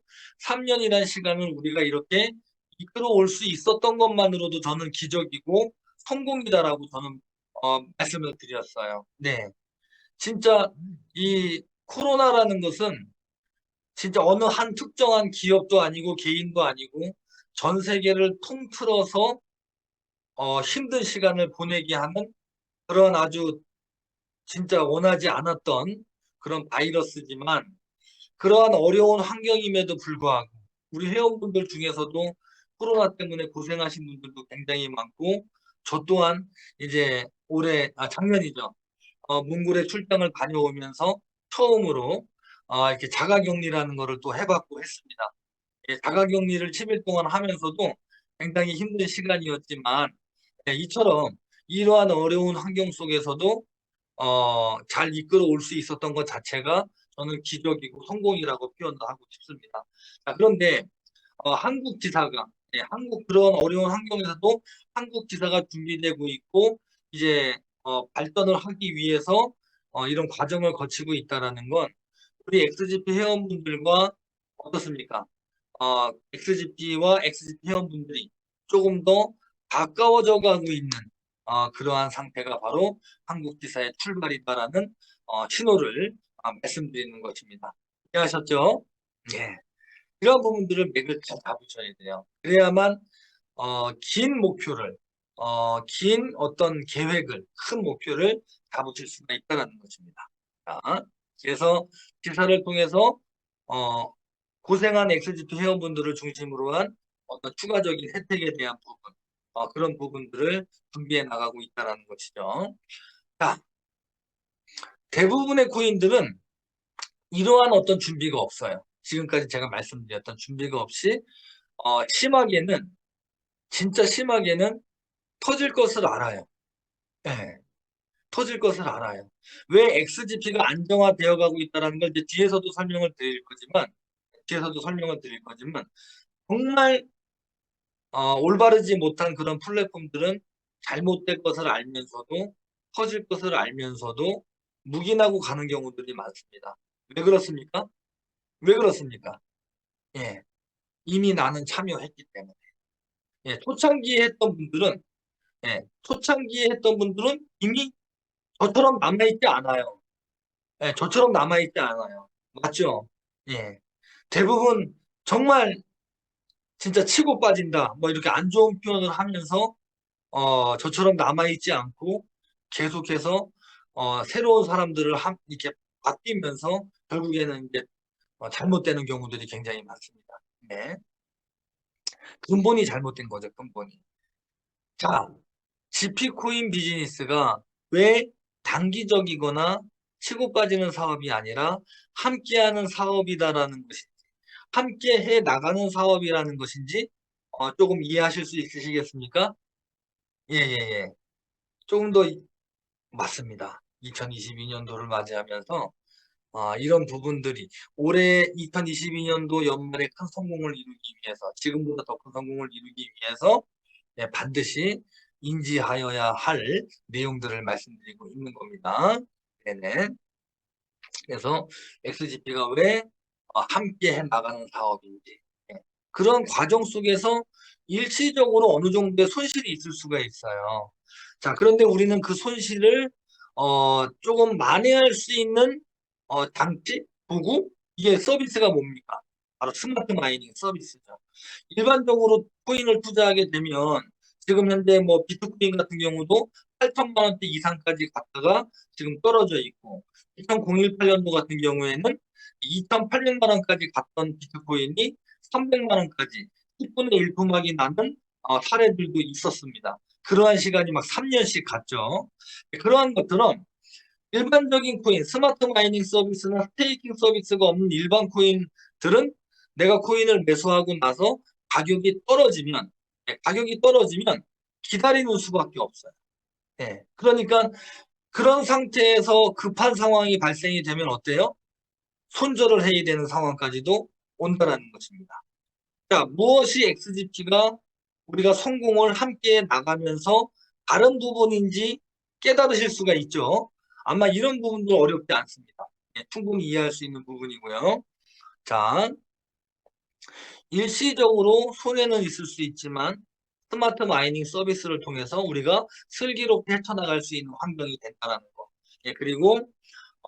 3년이라는 시간을 우리가 이렇게 이끌어올 수 있었던 것만으로도 저는 기적이고 성공이다라고 저는 말씀을 드렸어요. 네, 진짜 이 코로나라는 것은 진짜 어느 한 특정한 기업도 아니고 개인도 아니고 전 세계를 통틀어서 힘든 시간을 보내게 하는 그런 아주 진짜 원하지 않았던 그런 바이러스지만 그러한 어려운 환경임에도 불구하고 우리 회원분들 중에서도 코로나 때문에 고생하신 분들도 굉장히 많고 저 또한 이제 작년이죠. 몽골에 출장을 다녀오면서 처음으로 이렇게 자가격리라는 거를 또 해봤고 했습니다. 예, 자가격리를 10일 동안 하면서도 굉장히 힘든 시간이었지만 예, 이처럼 이러한 어려운 환경 속에서도 잘 이끌어 올 수 있었던 것 자체가 저는 기적이고 성공이라고 표현을 하고 싶습니다. 자, 그런데 한국 지사가 예, 한국 그런 어려운 환경에서도 한국 지사가 준비되고 있고 이제 발전을 하기 위해서 이런 과정을 거치고 있다라는 건 우리 XGP 회원분들과 어떻습니까? XGP와 XGP 회원분들이 조금 더 가까워져 가고 있는 그러한 상태가 바로 한국 지사의 출발이다라는 신호를 말씀드리는 것입니다. 이해하셨죠? 네. 이런 부분들을 맥을 잘 잡으셔야 돼요. 그래야만 긴 목표를, 긴 어떤 계획을, 큰 목표를 잡으실 수가 있다는 것입니다. 자, 그래서 기사를 통해서 어, 고생한 XGP 회원분들을 중심으로 한 어떤 추가적인 혜택에 대한 부분, 그런 부분들을 준비해 나가고 있다는 것이죠. 자, 대부분의 코인들은 이러한 어떤 준비가 없어요. 지금까지 제가 말씀드렸던 준비가 없이 심하게는 진짜 심하게는 터질 것을 알아요. 예, 터질 것을 알아요. 왜 XGP가 안정화되어 가고 있다는 걸 이제 뒤에서도 설명을 드릴 거지만 정말 올바르지 못한 그런 플랫폼들은 잘못될 것을 알면서도 터질 것을 알면서도 묵인하고 가는 경우들이 많습니다. 왜 그렇습니까? 왜 그렇습니까? 예, 이미 나는 참여했기 때문에. 예, 초창기에 했던 분들은 이미 저처럼 남아있지 않아요. 예, 저처럼 남아있지 않아요. 맞죠? 예. 대부분 정말 진짜 치고 빠진다. 뭐 이렇게 안 좋은 표현을 하면서 저처럼 남아있지 않고 계속해서 새로운 사람들을 이렇게 바뀌면서 결국에는 이제 잘못되는 경우들이 굉장히 많습니다. 네. 근본이 잘못된 거죠, 근본이. 자, GP코인 비즈니스가 왜 단기적이거나 치고 빠지는 사업이 아니라 함께하는 사업이다라는 것인지, 함께 해 나가는 사업이라는 것인지 조금 이해하실 수 있으시겠습니까? 예, 예, 예. 조금 더 맞습니다. 2022년도를 맞이하면서 이런 부분들이 올해 2022년도 연말에 큰 성공을 이루기 위해서, 지금보다 더 큰 성공을 이루기 위해서 예, 반드시 인지하여야 할 내용들을 말씀드리고 있는 겁니다. 네네. 그래서 XGP가 왜 함께 해 나가는 사업인지, 예. 그런 과정 속에서 일시적으로 어느 정도의 손실이 있을 수가 있어요. 자, 그런데 우리는 그 손실을 조금 만회할 수 있는 장치, 도구, 이게 서비스가 뭡니까? 바로 스마트 마이닝 서비스죠. 일반적으로 코인을 투자하게 되면 지금 현재 뭐 비트코인 같은 경우도 8천만 원대 이상까지 갔다가 지금 떨어져 있고 2018년도 같은 경우에는 2,800만 원까지 갔던 비트코인이 300만 원까지 10분의 1 토막이 나는 사례들도 있었습니다. 그러한 시간이 막 3년씩 갔죠. 그러한 것처럼 일반적인 코인, 스마트 마이닝 서비스나 스테이킹 서비스가 없는 일반 코인들은 내가 코인을 매수하고 나서 가격이 떨어지면 기다리는 수밖에 없어요. 예. 그러니까 그런 상태에서 급한 상황이 발생이 되면 어때요? 손절을 해야 되는 상황까지도 온다라는 것입니다. 자, 무엇이 XGP가 우리가 성공을 함께 나가면서 다른 부분인지 깨달으실 수가 있죠. 아마 이런 부분도 어렵지 않습니다. 예, 충분히 이해할 수 있는 부분이고요. 자, 일시적으로 손해는 있을 수 있지만 스마트 마이닝 서비스를 통해서 우리가 슬기롭게 헤쳐나갈 수 있는 환경이 된다는 거. 예, 그리고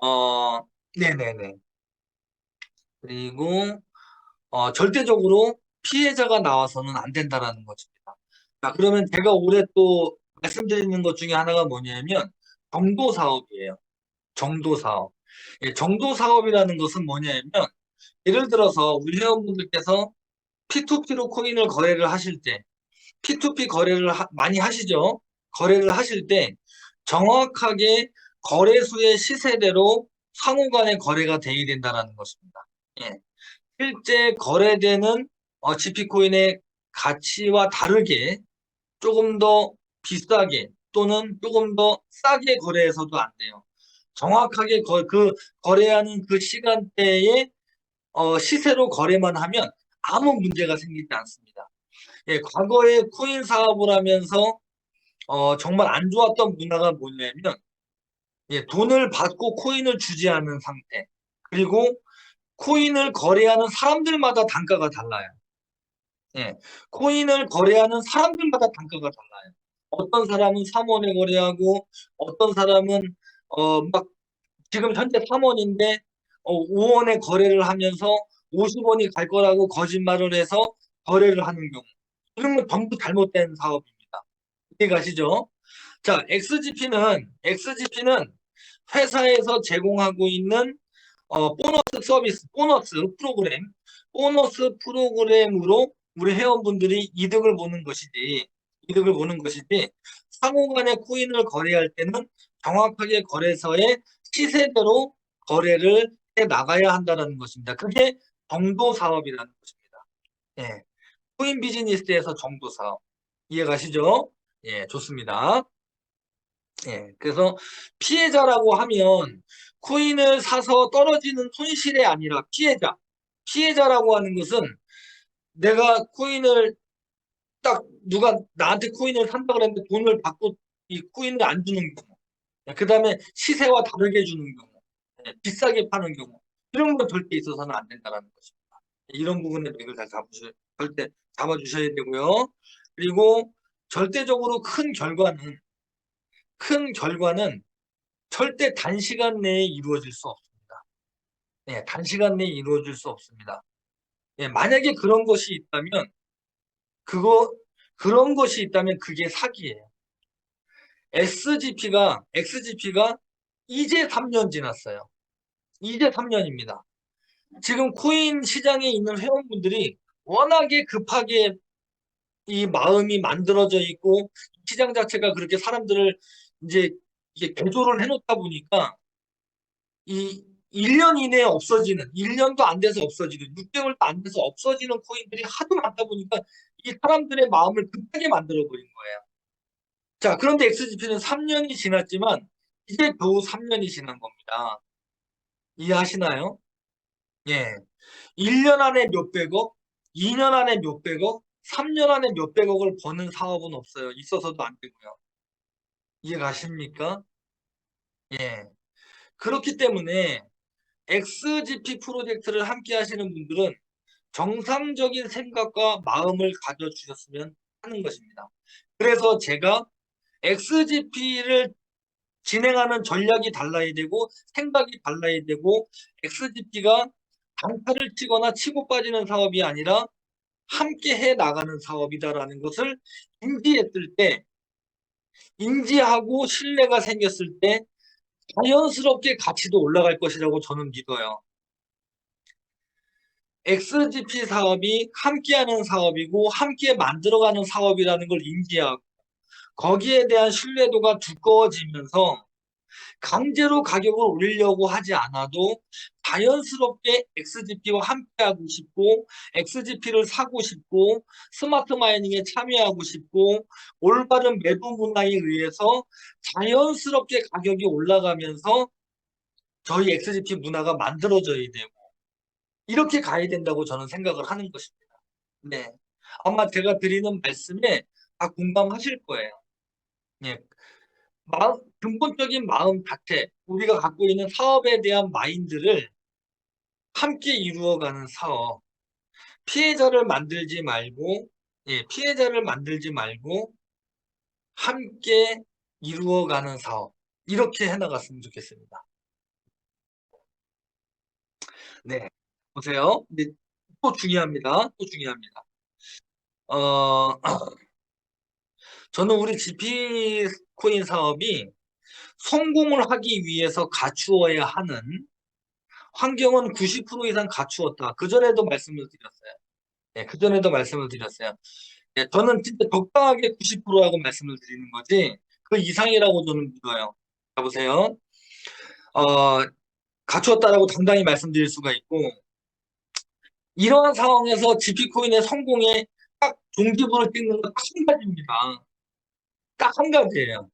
어, 네네네. 그리고 절대적으로 피해자가 나와서는 안 된다라는 것입니다. 자, 그러면 제가 올해 또 말씀드리는 것 중에 하나가 뭐냐면 정도 사업이에요. 정도 사업. 예, 정도 사업이라는 것은 뭐냐면 예를 들어서 우리 회원분들께서 P2P로 코인을 거래를 하실 때 P2P 거래를 많이 하시죠? 거래를 하실 때 정확하게 거래소의 시세대로 상호 간의 거래가 돼야 된다는 것입니다. 예. 실제 거래되는 GP코인의 가치와 다르게 조금 더 비싸게 또는 조금 더 싸게 거래해서도 안 돼요. 정확하게 거래하는 그 시간대에 시세로 거래만 하면 아무 문제가 생기지 않습니다. 예, 과거에 코인 사업을 하면서 정말 안 좋았던 문화가 뭐냐면 예, 돈을 받고 코인을 주지 않은 상태. 그리고 코인을 거래하는 사람들마다 단가가 달라요. 예, 코인을 거래하는 사람들마다 단가가 달라요. 어떤 사람은 3원에 거래하고 어떤 사람은 막 지금 현재 3원인데 5원에 거래를 하면서 50원이 갈 거라고 거짓말을 해서 거래를 하는 경우. 이런 건 전부 잘못된 사업입니다. 이해 가시죠? 자, XGP는 회사에서 제공하고 있는 보너스 프로그램으로 우리 회원분들이 이득을 보는 것이지, 상호 간에 코인을 거래할 때는 정확하게 거래소에 시세대로 거래를 해 나가야 한다는 것입니다. 그게 정도 사업이라는 것입니다. 예. 코인 비즈니스에서 정도 사업. 이해가시죠? 예, 좋습니다. 예, 그래서 피해자라고 하면 코인을 사서 떨어지는 손실이 아니라 피해자. 피해자라고 하는 것은 내가 코인을 딱 누가 나한테 코인을 산다 그랬는데 돈을 받고 이 코인을 안 주는 경우. 그 다음에 시세와 다르게 주는 경우. 예, 비싸게 파는 경우. 이런 건 절대 있어서는 안 된다는 것입니다. 이런 부분에 맥을 잘 절대 잡아주셔야 되고요. 그리고 절대적으로 큰 결과는 절대 단시간 내에 이루어질 수 없습니다. 예, 단시간 내에 이루어질 수 없습니다. 예, 만약에 그런 것이 있다면 그게 사기예요. XGP가 이제 3년 지났어요. 이제 3년입니다. 지금 코인 시장에 있는 회원분들이 워낙에 급하게 이 마음이 만들어져 있고 시장 자체가 그렇게 사람들을 이제 이게 개조를 해놓다 보니까 이 1년 이내에 없어지는 1년도 안 돼서 없어지는 6개월도 안 돼서 없어지는 코인들이 하도 많다 보니까 이 사람들의 마음을 급하게 만들어 버린 거예요. 자, 그런데 XGP는 3년이 지났지만 이제 겨우 3년이 지난 겁니다. 이해하시나요? 예. 1년 안에 몇백억, 2년 안에 몇백억, 3년 안에 몇백억을 버는 사업은 없어요. 있어서도 안 되고요. 이해 가십니까? 예. 그렇기 때문에 XGP 프로젝트를 함께 하시는 분들은 정상적인 생각과 마음을 가져주셨으면 하는 것입니다. 그래서 제가 XGP를 진행하는 전략이 달라야 되고 생각이 달라야 되고 XGP가 단타를 치거나 치고 빠지는 사업이 아니라 함께 해 나가는 사업이다라는 것을 인지하고 신뢰가 생겼을 때 자연스럽게 가치도 올라갈 것이라고 저는 믿어요. XGP 사업이 함께하는 사업이고 함께 만들어가는 사업이라는 걸 인지하고 거기에 대한 신뢰도가 두꺼워지면서 강제로 가격을 올리려고 하지 않아도 자연스럽게 XGP와 함께하고 싶고 XGP를 사고 싶고 스마트 마이닝에 참여하고 싶고 올바른 매도 문화에 의해서 자연스럽게 가격이 올라가면서 저희 XGP 문화가 만들어져야 되고 이렇게 가야 된다고 저는 생각을 하는 것입니다. 네. 아마 제가 드리는 말씀에 다 공감하실 거예요. 예. 근본적인 마음 자체, 우리가 갖고 있는 사업에 대한 마인드를 함께 이루어가는 사업. 피해자를 만들지 말고, 예, 피해자를 만들지 말고 함께 이루어가는 사업. 이렇게 해나갔으면 좋겠습니다. 네. 보세요. 근데 또 중요합니다. 또 중요합니다. 어, 저는 우리 GP 코인 사업이 성공을 하기 위해서 갖추어야 하는 환경은 90% 이상 갖추었다. 그전에도 말씀을 드렸어요. 네, 그전에도 말씀을 드렸어요. 네, 저는 진짜 적당하게 90%라고 말씀을 드리는 거지, 그 이상이라고 저는 믿어요. 여보세요? 어, 갖추었다라고 당당히 말씀드릴 수가 있고, 이러한 상황에서 GP코인의 성공에 딱 종지부를 찍는 건 딱 한 가지입니다. 딱 한 가지예요.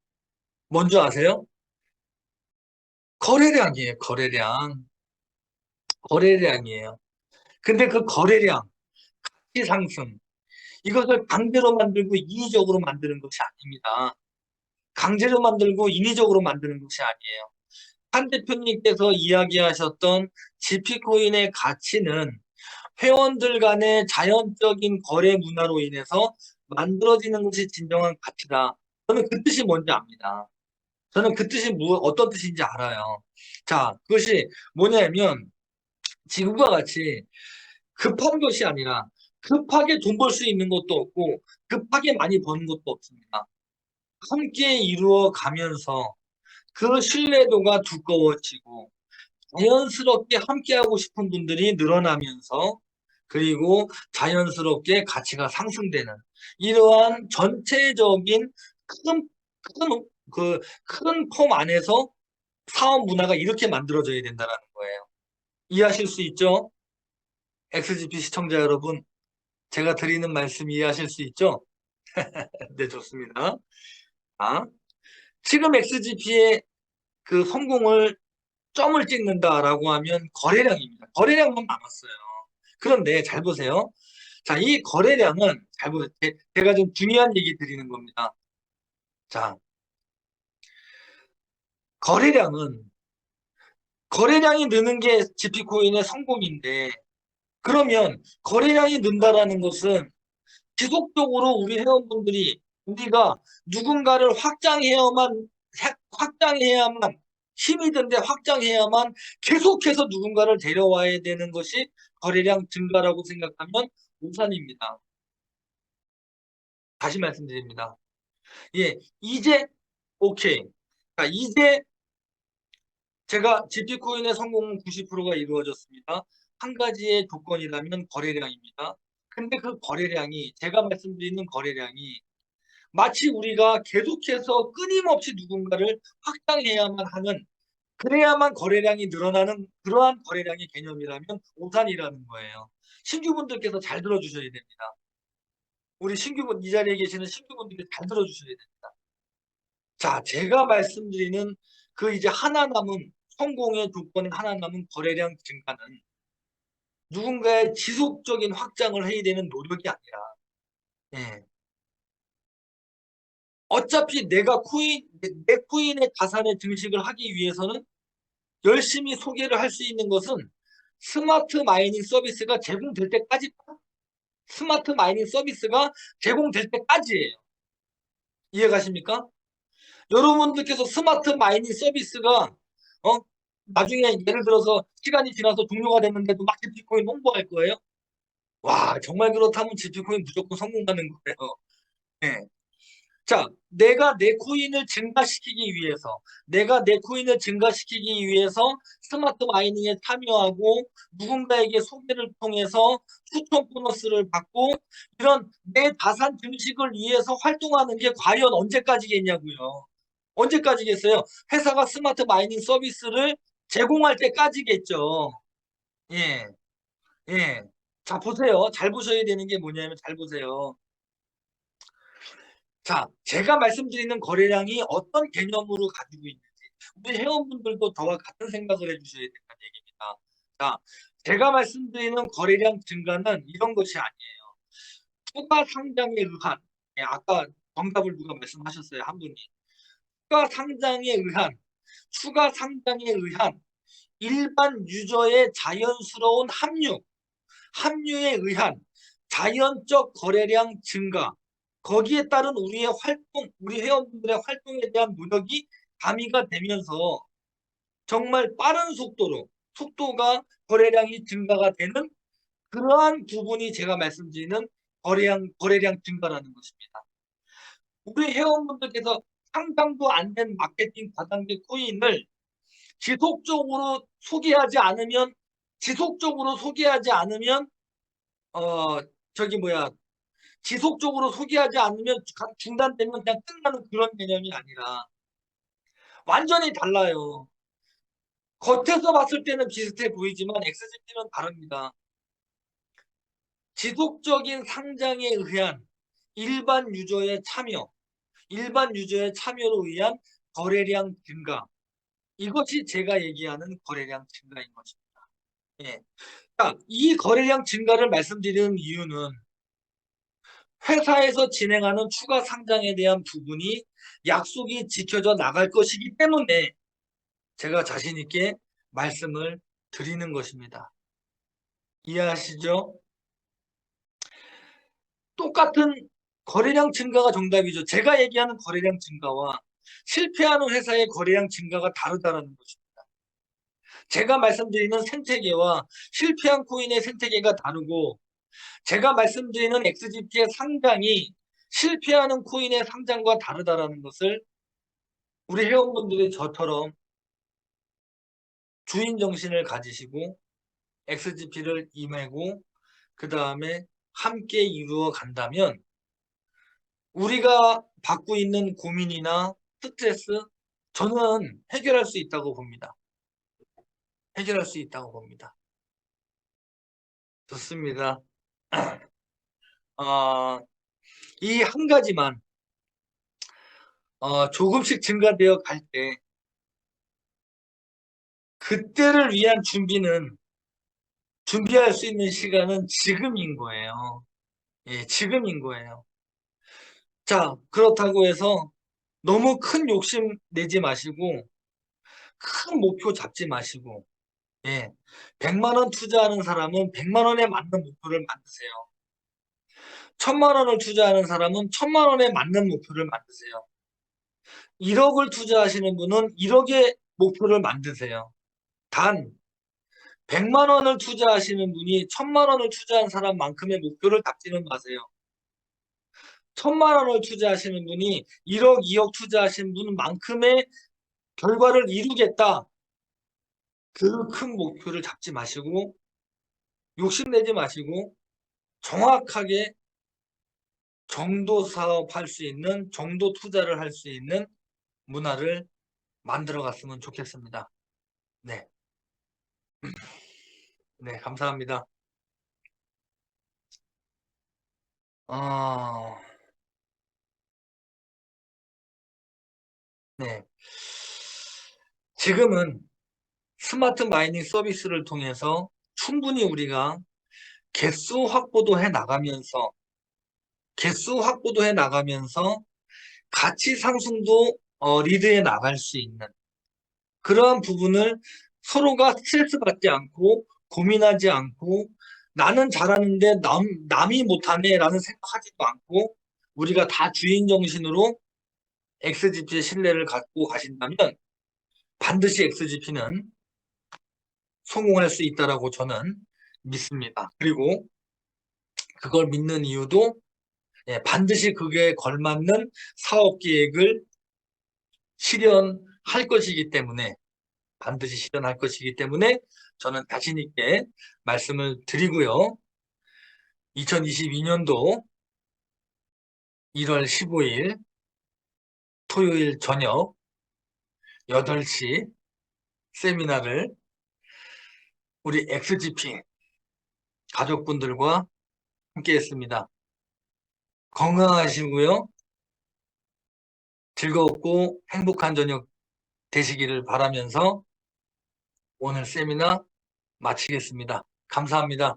뭔지 아세요? 거래량이에요, 거래량. 거래량이에요. 근데 그 거래량, 시 상승, 이것을 강제로 만들고 인위적으로 만드는 것이 아닙니다. 강제로 만들고 인위적으로 만드는 것이 아니에요. 한 대표님께서 이야기하셨던 GP코인의 가치는 회원들 간의 자연적인 거래 문화로 인해서 만들어지는 것이 진정한 가치다. 저는 그 뜻이 뭔지 압니다. 저는 그 뜻이 어떤 뜻인지 알아요. 자, 그것이 뭐냐면 지금과 같이 급한 것이 아니라 급하게 돈 벌 수 있는 것도 없고 급하게 많이 버는 것도 없습니다. 함께 이루어 가면서 그 신뢰도가 두꺼워지고 자연스럽게 함께하고 싶은 분들이 늘어나면서 그리고 자연스럽게 가치가 상승되는 이러한 전체적인 큰 큰 그 큰 폼 안에서 사업 문화가 이렇게 만들어져야 된다는 거예요. 이해하실 수 있죠? XGP 시청자 여러분, 제가 드리는 말씀 이해하실 수 있죠? 네, 좋습니다. 아, 지금 XGP의 그 성공을 점을 찍는다라고 하면 거래량입니다. 거래량만 남았어요. 그런데 잘 보세요. 자, 이 거래량은 잘 보세요. 제가 좀 중요한 얘기 드리는 겁니다. 자, 거래량은 거래량이 느는 게 GP코인의 성공인데 그러면 거래량이 는다라는 것은 지속적으로 우리 회원분들이 우리가 누군가를 확장해야만 힘이 든데 확장해야만 계속해서 누군가를 데려와야 되는 것이 거래량 증가라고 생각하면 오산입니다. 다시 말씀드립니다. 예, 이제 오케이. 자, 이제 제가 GP코인의 성공은 90%가 이루어졌습니다. 한 가지의 조건이라면 거래량입니다. 근데 그 거래량이 제가 말씀드리는 거래량이 마치 우리가 계속해서 끊임없이 누군가를 확장해야만 하는 그래야만 거래량이 늘어나는 그러한 거래량의 개념이라면 오산이라는 거예요. 신규분들께서 잘 들어주셔야 됩니다. 우리 신규분 이 자리에 계시는 신규분들께 잘 들어주셔야 됩니다. 자, 제가 말씀드리는 그 이제 하나 남은 성공의 조건이 하나 남은 거래량 증가는 누군가의 지속적인 확장을 해야 되는 노력이 아니라 예. 어차피 내 코인의 자산의 증식을 하기 위해서는 열심히 소개를 할 수 있는 것은 스마트 마이닝 서비스가 제공될 때까지 스마트 마이닝 서비스가 제공될 때까지예요. 이해가십니까? 여러분들께서 스마트 마이닝 서비스가 나중에 예를 들어서 시간이 지나서 종료가 됐는데도 막 GP코인 홍보할 거예요? 와, 정말 그렇다면 GP코인 무조건 성공하는 거예요. 네. 자, 내가 내 코인을 증가시키기 위해서 스마트 마이닝에 참여하고 누군가에게 소개를 통해서 추천 보너스를 받고 이런 내 자산 증식을 위해서 활동하는 게 과연 언제까지겠냐고요. 언제까지겠어요? 회사가 스마트 마이닝 서비스를 제공할 때까지겠죠. 예, 예. 자, 보세요. 잘 보셔야 되는 게 뭐냐면 잘 보세요. 자, 제가 말씀드리는 거래량이 어떤 개념으로 가지고 있는지 우리 회원분들도 저와 같은 생각을 해주셔야 된다는 얘기입니다. 자, 제가 말씀드리는 거래량 증가는 이런 것이 아니에요. 추가 상장에 의한, 아까 정답을 누가 말씀하셨어요, 한 분이. 추가 상장에 의한, 추가 상장에 의한 일반 유저의 자연스러운 합류에 의한 자연적 거래량 증가, 거기에 따른 우리 회원분들의 활동에 대한 노력이 가미가 되면서 정말 빠른 속도가 거래량이 증가가 되는 그러한 부분이 제가 말씀드리는 거래량 증가라는 것입니다. 우리 회원분들께서 상상도 안 된 마케팅 다단계 코인을 지속적으로 소개하지 않으면 지속적으로 소개하지 않으면 어 저기 뭐야 지속적으로 소개하지 않으면 중단되면 그냥 끝나는 그런 개념이 아니라 완전히 달라요. 겉에서 봤을 때는 비슷해 보이지만 XGP는 다릅니다. 지속적인 상장에 의한 일반 유저의 참여로 의한 거래량 증가. 이것이 제가 얘기하는 거래량 증가인 것입니다. 예. 자, 이 거래량 증가를 말씀드리는 이유는 회사에서 진행하는 추가 상장에 대한 부분이 약속이 지켜져 나갈 것이기 때문에 제가 자신 있게 말씀을 드리는 것입니다. 이해하시죠? 똑같은 거래량 증가가 정답이죠. 제가 얘기하는 거래량 증가와 실패하는 회사의 거래량 증가가 다르다는 것입니다. 제가 말씀드리는 생태계와 실패한 코인의 생태계가 다르고 제가 말씀드리는 XGP의 상장이 실패하는 코인의 상장과 다르다는 것을 우리 회원분들이 저처럼 주인 정신을 가지시고 XGP를 임하고 그 다음에 함께 이루어 간다면 우리가 받고 있는 고민이나 스트레스 저는 해결할 수 있다고 봅니다. 해결할 수 있다고 봅니다. 좋습니다. 이 한 가지만 조금씩 증가되어 갈 때 그때를 위한 준비할 수 있는 시간은 지금인 거예요. 예, 지금인 거예요. 자, 그렇다고 해서 너무 큰 욕심 내지 마시고 큰 목표 잡지 마시고 예, 100만 원 투자하는 사람은 100만 원에 맞는 목표를 만드세요. 1000만 원을 투자하는 사람은 1000만 원에 맞는 목표를 만드세요. 1억을 투자하시는 분은 1억의 목표를 만드세요. 단 100만 원을 투자하시는 분이 1000만 원을 투자한 사람만큼의 목표를 잡지는 마세요. 1000만 원을 투자하시는 분이 1억, 2억 투자하신 분만큼의 결과를 이루겠다. 그 큰 목표를 잡지 마시고 욕심내지 마시고 정확하게 정도 사업할 수 있는, 정도 투자를 할 수 있는 문화를 만들어 갔으면 좋겠습니다. 네. 네, 감사합니다. 아, 네. 지금은 스마트 마이닝 서비스를 통해서 충분히 우리가 개수 확보도 해 나가면서 가치 상승도 리드해 나갈 수 있는 그러한 부분을 서로가 스트레스 받지 않고 고민하지 않고 나는 잘하는데 남이 못하네 라는 생각하지도 않고 우리가 다 주인 정신으로 XGP의 신뢰를 갖고 가신다면 반드시 XGP는 성공할 수 있다라고 저는 믿습니다. 그리고 그걸 믿는 이유도 예, 반드시 그게 걸맞는 사업 계획을 실현할 것이기 때문에 반드시 실현할 것이기 때문에 저는 자신 있게 말씀을 드리고요. 2022년도 1월 15일 토요일 저녁 8시 세미나를 우리 XGP 가족분들과 함께 했습니다. 건강하시고요. 즐겁고 행복한 저녁 되시기를 바라면서 오늘 세미나 마치겠습니다. 감사합니다.